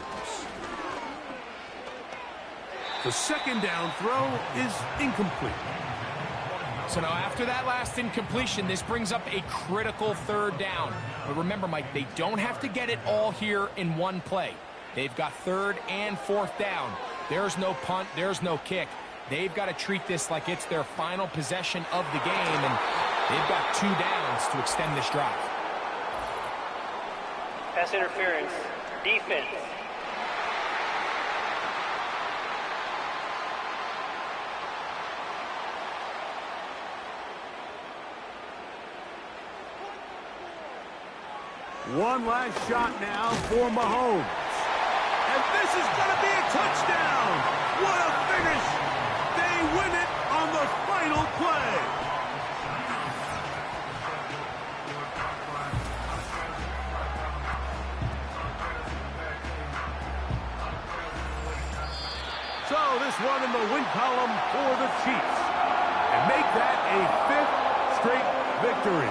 The 2nd down throw is incomplete. So now after that last incompletion, this brings up a critical 3rd down. But remember, Mike, they don't have to get it all here in one play. They've got 3rd and 4th down. There's no punt, there's no kick. They've got to treat this like it's their final possession of the game, and they've got 2 downs to extend this drive. Pass interference. Defense. One last shot now for Mahomes. And this is going to be a touchdown. What a finish. They win it on the final play. So this one in the win column for the Chiefs. And make that a 5th straight victory,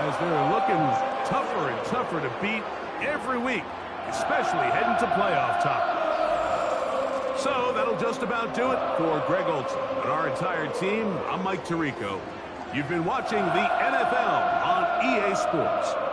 as they're looking tougher and tougher to beat every week, especially heading to playoff time. So that'll just about do it for Greg Olsen and our entire team. I'm Mike Tirico. You've been watching the NFL on EA Sports.